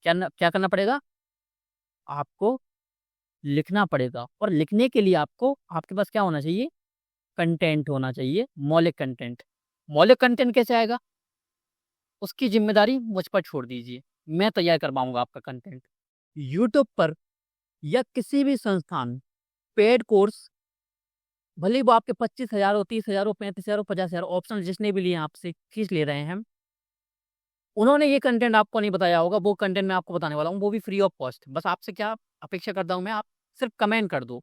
क्या करना पड़ेगा? आपको लिखना पड़ेगा और लिखने के लिए आपको आपके पास क्या होना चाहिए? कंटेंट होना चाहिए, मौलिक कंटेंट। मौलिक कंटेंट कैसे आएगा? उसकी ज़िम्मेदारी मुझ पर छोड़ दीजिए, मैं तैयार करवाऊँगा आपका कंटेंट। यूट्यूब पर या किसी भी संस्थान, पेड कोर्स, भले ही वो आपके 25,000 हो, 30,000 हो, 35,000 हो, 50,000 ऑप्शनल जितने भी लिए आपसे फीस ले रहे हैं, उन्होंने ये कंटेंट आपको नहीं बताया होगा, वो कंटेंट मैं आपको बताने वाला हूँ, वो भी फ्री ऑफ कॉस्ट। बस आपसे क्या अपेक्षा करता हूँ मैं, आप सिर्फ कमेंट कर दो।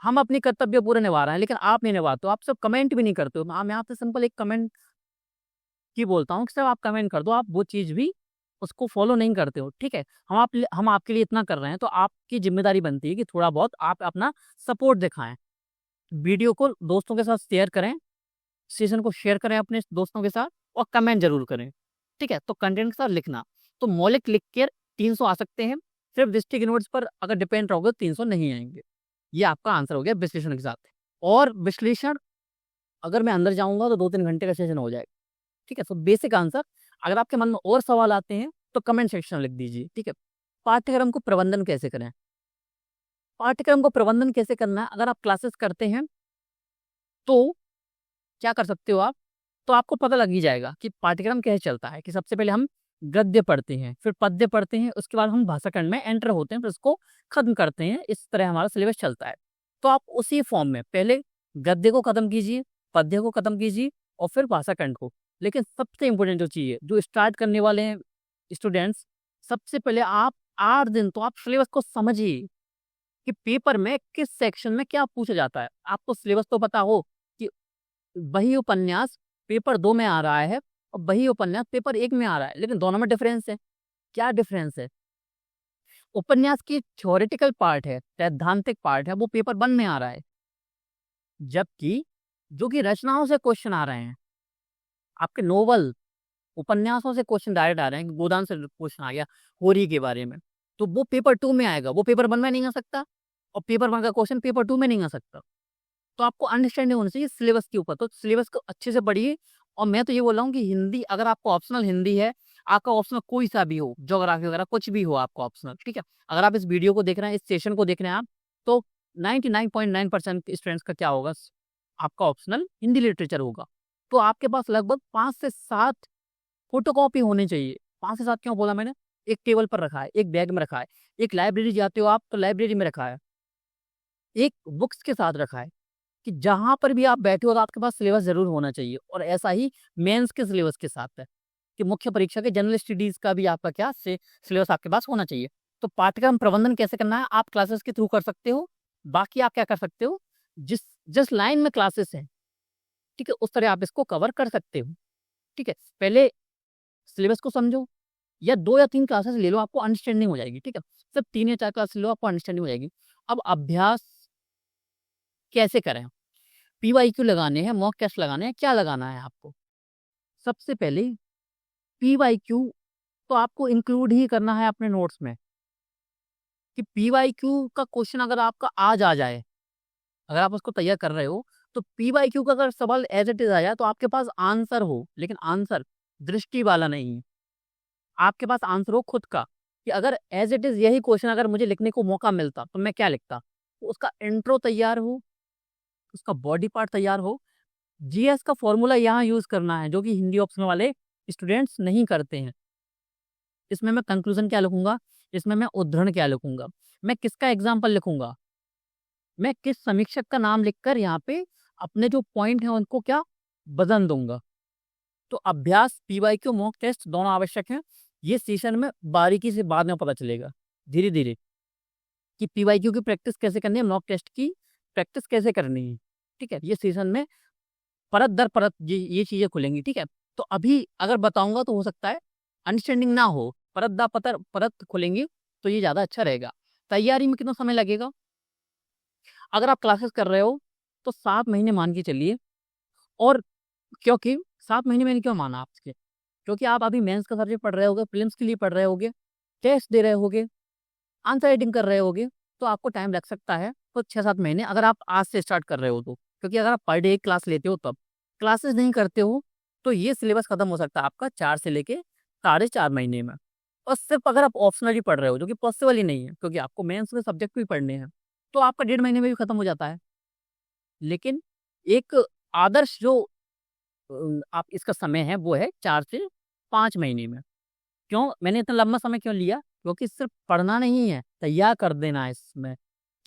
हम अपनी कर्तव्य पूरे निभा रहे हैं, लेकिन आप नहीं निभाते हो, आप सिर्फ कमेंट भी नहीं करते हो। मैं आपसे सिंपल एक कमेंट की बोलता हूँ कि सिर्फ आप कमेंट कर दो, आप वो चीज़ भी उसको फॉलो नहीं करते हो, ठीक है? हम आपके लिए इतना कर रहे हैं, तो आपकी ज़िम्मेदारी बनती है कि थोड़ा बहुत आप अपना सपोर्ट दिखाएँ। वीडियो को दोस्तों के साथ शेयर करें, सेशन को शेयर करें अपने दोस्तों के साथ और कमेंट ज़रूर करें, ठीक है? तो कंटेंट के साथ लिखना। तो मौलिक लिख के 300 आ सकते हैं, सिर्फ डिस्ट्रिक्ट नोट्स पर अगर डिपेंड रहोगे तो 300 नहीं आएँगे। ये आपका आंसर हो गया विश्लेषण के साथ। और विश्लेषण अगर मैं अंदर जाऊँगा तो 2-3 घंटे का सेशन हो जाएगा, ठीक है? तो बेसिक आंसर, अगर आपके मन में और सवाल आते हैं तो कमेंट सेक्शन में लिख दीजिए, ठीक है? पाठ्यक्रम को प्रबंधन कैसे करें? पाठ्यक्रम को प्रबंधन कैसे करना है? अगर आप क्लासेस करते हैं, तो क्या कर सकते हो आप? तो आपको पता लग ही जाएगा कि पाठ्यक्रम कैसे चलता है, कि सबसे पहले हम गद्य पढ़ते हैं, फिर पद्य पढ़ते हैं, उसके बाद हम भाषाखंड में एंटर होते हैं, फिर उसको खत्म करते हैं। इस तरह हमारा सिलेबस चलता है। तो आप उसी फॉर्म में पहले गद्य को खत्म कीजिए, पद्य को खत्म कीजिए और फिर भाषाखंड को। लेकिन सबसे इम्पोर्टेंट जो चीज़ है, जो स्टार्ट करने वाले हैं स्टूडेंट्स, सबसे पहले आप 8 दिन तो आप सिलेबस को समझिए कि पेपर में किस सेक्शन में क्या पूछा जाता है। आपको सिलेबस तो पता हो कि वही उपन्यास पेपर 2 में आ रहा है और वही उपन्यास पेपर 1 में आ रहा है, लेकिन दोनों में डिफरेंस है। क्या डिफरेंस है? उपन्यास की थ्योरेटिकल पार्ट है, सैद्धांतिक पार्ट है, वो पेपर 1 में आ रहा है। जबकि जो कि रचनाओं से क्वेश्चन आ रहे हैं, आपके नोवेल, उपन्यासों से क्वेश्चन डायरेक्ट आ रहे हैं। गोदान से क्वेश्चन आ गया होरी के बारे में। तो वो पेपर 2 में आएगा, वो पेपर 1 में नहीं आ सकता और पेपर 1 का क्वेश्चन पेपर 2 में नहीं आ सकता। तो आपको अंडरस्टैंडिंग होनी चाहिए सिलेबस के ऊपर, तो सिलेबस को अच्छे से पढ़िए। और मैं तो ये बोल रहा हूँ कि हिंदी अगर आपको ऑप्शनल हिंदी है, आपका ऑप्शनल कोई सा भी हो, ज्योग्राफी वगैरह कुछ भी हो आपका ऑप्शनल, ठीक है? अगर आप इस वीडियो को देख रहे हैं, इस सेशन को देख रहे हैं आप, तो 99.9% स्टूडेंट्स का क्या होगा, आपका ऑप्शनल हिंदी लिटरेचर होगा। तो आपके पास लगभग 5 से 7 फोटोकॉपी होनी चाहिए। 5 से 7 क्यों बोला मैंने? एक टेबल पर रखा है, एक बैग में रखा है, एक लाइब्रेरी जाते हो आप तो लाइब्रेरी में रखा है, एक बुक्स के साथ रखा है, कि जहाँ पर भी आप बैठे हो तो आपके पास सिलेबस ज़रूर होना चाहिए। और ऐसा ही मेंस के सिलेबस के साथ है, कि मुख्य परीक्षा के जनरल स्टडीज़ का भी आपका क्या सिलेबस आपके पास होना चाहिए। तो पाठ्यक्रम प्रबंधन कैसे करना है, आप क्लासेस के थ्रू कर सकते हो। बाकी आप क्या कर सकते हो, जिस लाइन में क्लासेस हैं, ठीक है, उस तरह आप इसको कवर कर सकते हो। ठीक है, पहले सिलेबस को समझो, या 2 या 3 क्लासेस ले लो, आपको अंडरस्टैंडिंग हो जाएगी। ठीक है, सिर्फ 3 या 4 क्लास ले लो, आपको अंडरस्टैंडिंग हो जाएगी। अब अभ्यास कैसे करें? पीवाईक्यू लगाने हैं, मॉक टेस्ट लगाने हैं, क्या लगाना है आपको? सबसे पहले पीवाईक्यू तो आपको इंक्लूड ही करना है अपने नोट्स में, कि पीवाईक्यू का क्वेश्चन अगर आपका आज आ जाए, अगर आप उसको तैयार कर रहे हो, तो पीवाईक्यू का अगर सवाल एज इट इज आ जाए तो आपके पास आंसर हो, लेकिन आंसर दृष्टि वाला नहीं है। आपके पास आंसर हो खुद का, कि अगर एज इट इज यही क्वेश्चन अगर मुझे लिखने को मौका मिलता तो मैं क्या लिखता। तो उसका इंट्रो तैयार हो, उसका बॉडी पार्ट तैयार हो, जीएस का फॉर्मूला यहाँ यूज करना है, जो कि हिंदी ऑप्शन वाले स्टूडेंट्स नहीं करते हैं। इसमें मैं कंक्लूजन क्या लिखूंगा, इसमें मैं उद्धरण क्या लिखूंगा, मैं किसका एग्जाम्पल लिखूंगा, मैं किस समीक्षक का नाम लिखकर यहाँ पे अपने जो पॉइंट है उनको क्या बदल दूंगा। तो अभ्यास, पीवाईक्यू, मॉक टेस्ट दोनों आवश्यक हैं। ये सेशन में बारीकी से बाद में पता चलेगा धीरे धीरे, कि पीवाईक्यू की प्रैक्टिस कैसे करनी है, मॉक टेस्ट की प्रैक्टिस कैसे करनी है। ठीक है, ये सेशन में परत दर परत ये चीजें खुलेंगी। ठीक है, तो अभी अगर बताऊंगा तो हो सकता है अंडरस्टैंडिंग ना हो, परत दर परत खुलेंगी, तो ये ज्यादा अच्छा रहेगा। तैयारी में कितना समय लगेगा? अगर आप क्लासेस कर रहे हो तो 7 महीने मान के चलिए। और क्योंकि 7 महीने मैंने क्यों माना आपके, क्योंकि आप अभी मेंस का सब्जेक्ट पढ़ रहे होगे, प्रीलिम्स के लिए पढ़ रहे होगे, टेस्ट दे रहे होगे, आंसर राइटिंग कर रहे होगे, तो आपको टाइम लग सकता है तो 6-7 महीने, अगर आप आज से स्टार्ट कर रहे हो तो। क्योंकि अगर आप पर डे एक क्लास लेते हो तब, क्लासेस नहीं करते हो, तो ये सिलेबस खत्म हो सकता है आपका 4 से लेके 4.5 महीने में। और सिर्फ अगर आप ऑप्शनली पढ़ रहे हो, जो कि पॉसिबल ही नहीं है, क्योंकि आपको मेंस के सब्जेक्ट भी पढ़ने हैं, तो आपका 1.5 महीने में भी खत्म हो जाता है। लेकिन एक आदर्श जो आप इसका समय है वो है 4 से 5 महीने में। क्यों मैंने इतना लंबा समय क्यों लिया? क्योंकि सिर्फ पढ़ना नहीं है, तैयार कर देना है इसमें,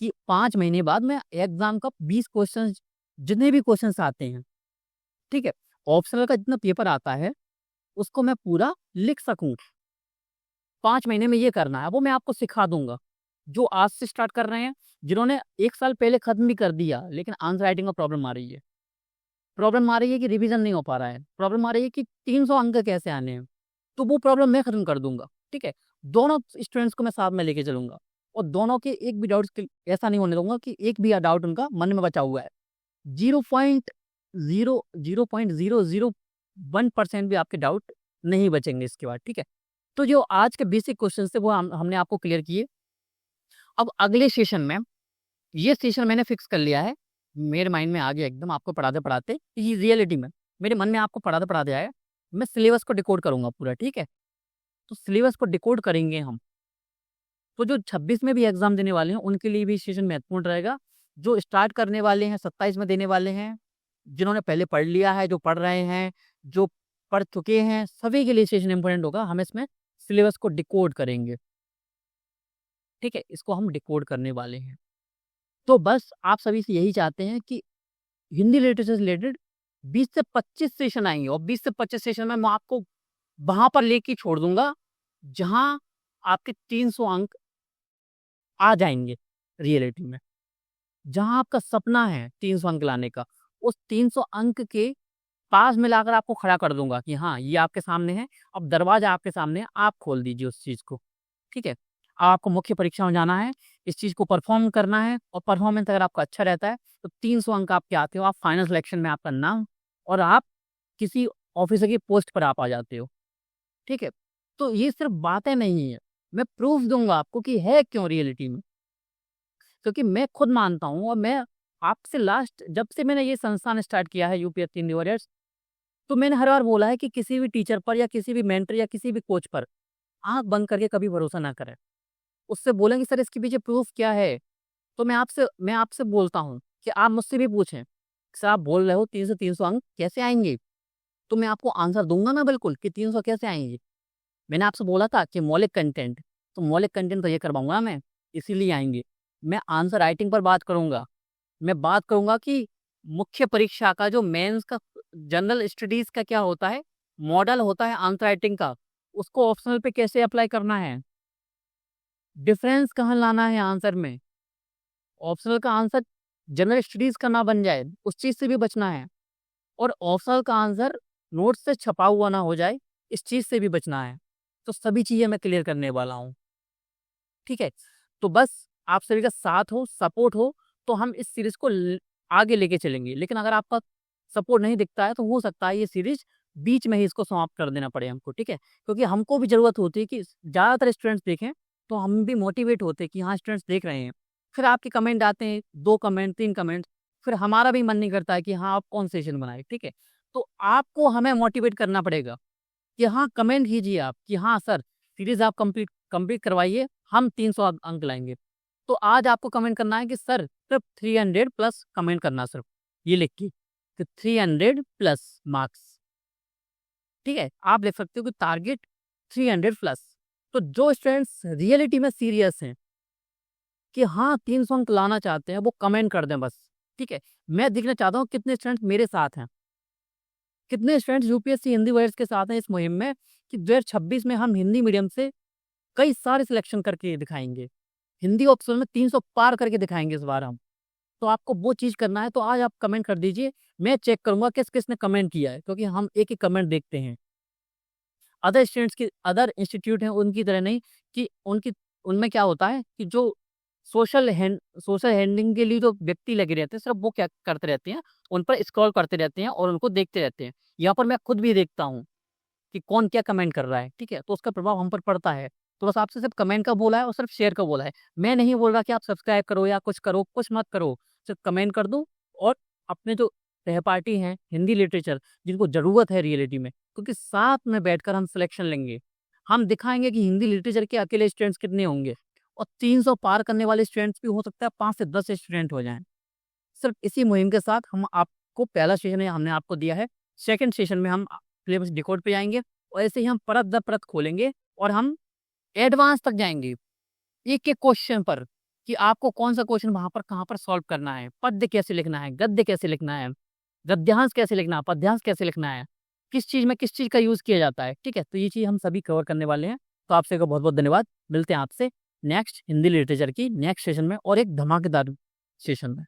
कि 5 महीने बाद मैं एग्जाम का 20 क्वेश्चन, जितने भी क्वेश्चन आते हैं, ठीक है, ऑप्शनल का जितना पेपर आता है, उसको मैं पूरा लिख सकूं। 5 महीने में ये करना है, वो मैं आपको सिखा दूंगा। जो आज से स्टार्ट कर रहे हैं, जिन्होंने 1 साल पहले खत्म भी कर दिया, लेकिन आंसर राइटिंग में प्रॉब्लम आ रही है, प्रॉब्लम आ रही है कि रिवीजन नहीं हो पा रहा है, प्रॉब्लम आ रही है कि 300 अंक कैसे आने हैं, तो वो प्रॉब्लम मैं खत्म कर दूंगा। ठीक है, दोनों स्टूडेंट्स को मैं साथ में लेके चलूंगा, और दोनों के एक भी डाउट ऐसा नहीं होने दूंगा कि एक भी डाउट उनका मन में बचा हुआ है। 0.001% भी आपके डाउट नहीं बचेंगे इसके बाद। ठीक है, तो जो आज के बेसिक क्वेश्चन थे वो हमने आपको क्लियर किए। अब अगले सेशन में, ये सेशन मैंने फिक्स कर लिया है, मेरे माइंड में आ गया एकदम, आपको पढ़ाते पढ़ाते, ये रियलिटी में मेरे मन में आपको पढ़ाते पढ़ाते आया, मैं सिलेबस को डिकोड करूंगा पूरा। ठीक है, तो सिलेबस को डिकोड करेंगे हम, तो जो 26 में भी एग्जाम देने वाले हैं उनके लिए भी सेशन महत्वपूर्ण रहेगा। जो स्टार्ट करने वाले हैं 27 में देने वाले हैं, जिन्होंने पहले पढ़ लिया है, जो पढ़ रहे हैं, जो पढ़ चुके हैं, सभी के लिए सेशन इंपॉर्टेंट होगा। हम इसमें सिलेबस को डिकोड करेंगे। ठीक है, इसको हम डिकोड करने वाले हैं। तो बस आप सभी से यही चाहते हैं कि हिंदी लिटरेचर से रिलेटेड 20 से 25 सेशन आएंगे, और 20 से 25 सेशन में मैं आपको वहां पर लेके छोड़ दूंगा जहां आपके 300 अंक आ जाएंगे रियलिटी में। जहां आपका सपना है 300 अंक लाने का, उस 300 अंक के पास में लाकर आपको खड़ा कर दूंगा कि हाँ ये आपके सामने है, अब दरवाजा आपके सामने है, आप खोल दीजिए उस चीज को। ठीक है, आपको मुख्य परीक्षा में जाना है, इस चीज को परफॉर्म करना है, और परफॉर्मेंस अगर आपका अच्छा रहता है तो 300 अंक आपके आते हो, आप फाइनल सिलेक्शन में आपका नाम, और आप किसी ऑफिसर की पोस्ट पर आप आ जाते हो। ठीक है, तो ये सिर्फ बातें नहीं है, मैं प्रूफ दूंगा आपको कि है क्यों रियलिटी में, क्योंकि मैं खुद मानता हूँ और मैं आपसे लास्ट जब से मैंने ये संस्थान स्टार्ट किया है यूपीएससी इन वॉरियर्स, तो मैंने हर बार बोला है कि किसी भी टीचर पर या किसी भी मेंटर या किसी भी कोच पर आंख बंद करके कभी भरोसा ना करें। उससे बोलेंगे सर इसके पीछे प्रूफ क्या है, तो मैं आपसे बोलता हूँ कि आप मुझसे भी पूछें, सर आप बोल रहे हो 300 अंक कैसे आएंगे, तो मैं आपको आंसर दूंगा ना बिल्कुल कि 300 कैसे आएंगे। मैंने आपसे बोला था कि मौलिक कंटेंट, तो मौलिक कंटेंट तो ये करवाऊंगा मैं, इसीलिए आएंगे। मैं आंसर राइटिंग पर बात करूंगा, मैं बात करूंगा कि मुख्य परीक्षा का जो मेंस का जनरल स्टडीज का क्या होता है, मॉडल होता है आंसर राइटिंग का, उसको ऑप्शनल पे कैसे अप्लाई करना है, डिफरेंस कहाँ लाना है आंसर में, ऑप्शनल का आंसर जनरल स्टडीज का ना बन जाए, उस चीज से भी बचना है, और ऑप्शनल का आंसर नोट से छपा हुआ ना हो जाए, इस चीज से भी बचना है। तो सभी चीजें मैं क्लियर करने वाला हूँ, ठीक है। तो बस आप सभी का साथ हो, सपोर्ट हो, तो हम इस सीरीज को आगे लेके चलेंगे। लेकिन अगर आपका सपोर्ट नहीं दिखता है तो हो सकता है ये सीरीज बीच में ही इसको समाप्त कर देना पड़े हमको, ठीक है, क्योंकि हमको भी जरूरत होती है कि ज्यादातर स्टूडेंट्स देखें, तो हम भी मोटिवेट होते हैं कि हाँ स्टूडेंट्स देख रहे हैं। फिर आपके कमेंट आते हैं, 2 कमेंट 3 कमेंट, फिर हमारा भी मन नहीं करता है कि हाँ आप कौन सेशन बनाए, ठीक है। तो आपको हमें मोटिवेट करना पड़ेगा कि हाँ कमेंट कीजिए आप कि हाँ सर सीरीज आप कंप्लीट कंप्लीट करवाइए, हम 300 अंक लाएंगे। तो आज आपको कमेंट करना है कि सर सिर्फ 300 प्लस कमेंट करना, सिर्फ ये लिख के कि 300 प्लस मार्क्स, ठीक है। आप लिख सकते हो कि टारगेट 300 प्लस। तो जो स्टूडेंट्स रियलिटी में सीरियस हैं कि हाँ 300 अंक लाना चाहते हैं, वो कमेंट कर दें बस, ठीक है। मैं देखना चाहता हूँ कितने स्टूडेंट्स मेरे साथ हैं, कितने स्टूडेंट्स यूपीएससी हिंदी वर्ड्स के साथ हैं इस मुहिम में कि 2026 में हम हिंदी मीडियम से कई सारे सिलेक्शन करके दिखाएंगे, हिंदी ऑप्शन में 300 पार करके दिखाएंगे इस बार हम। तो आपको वो चीज़ करना है, तो आज आप कमेंट कर दीजिए, मैं चेक करूंगा किस किसने कमेंट किया है, क्योंकि हम एक ही कमेंट देखते हैं। अदर स्टूडेंट्स की अदर इंस्टीट्यूट हैं उनकी तरह नहीं कि उनकी उनमें क्या होता है कि जो सोशल हैंडलिंग के लिए जो व्यक्ति लगे रहते हैं, सिर्फ वो क्या करते रहते हैं, उन पर स्क्रॉल करते रहते हैं और उनको देखते रहते हैं। यहाँ पर मैं खुद भी देखता हूँ कि कौन क्या कमेंट कर रहा है, ठीक है, तो उसका प्रभाव हम पर पड़ता है। तो बस आपसे सिर्फ कमेंट का बोला है और सिर्फ शेयर का बोला है, मैं नहीं बोल रहा कि आप सब्सक्राइब करो या कुछ करो, कुछ मत करो, सिर्फ कमेंट कर दो। और अपने जो सहपाठी हैं हिंदी लिटरेचर जिनको जरूरत है रियलिटी में, क्योंकि साथ में बैठकर हम सिलेक्शन लेंगे, हम दिखाएंगे कि हिंदी लिटरेचर के अकेले स्टूडेंट्स कितने होंगे, और 300 पार करने वाले स्टूडेंट्स भी हो सकता है 5 से 10 स्टूडेंट हो जाएं। सिर्फ इसी मुहिम के साथ हम आपको पहला सेशन है हमने आपको दिया है, सेकंड सेशन में हम सिलेबस डिकोड पे जाएंगे, और ऐसे ही हम परत दर परत खोलेंगे और हम एडवांस तक जाएंगे एक एक क्वेश्चन पर कि आपको कौन सा क्वेश्चन वहां पर कहाँ पर सॉल्व करना है, पद्य कैसे लिखना है, गद्य कैसे लिखना है, गद्यांश कैसे लिखना है, पद्यांश कैसे लिखना है, किस चीज में किस चीज का यूज किया जाता है, ठीक है। तो ये चीज हम सभी कवर करने वाले हैं। तो आपसे बहुत बहुत धन्यवाद, मिलते हैं आपसे नेक्स्ट हिंदी लिटरेचर की नेक्स्ट सेशन में और एक धमाकेदार सेशन में।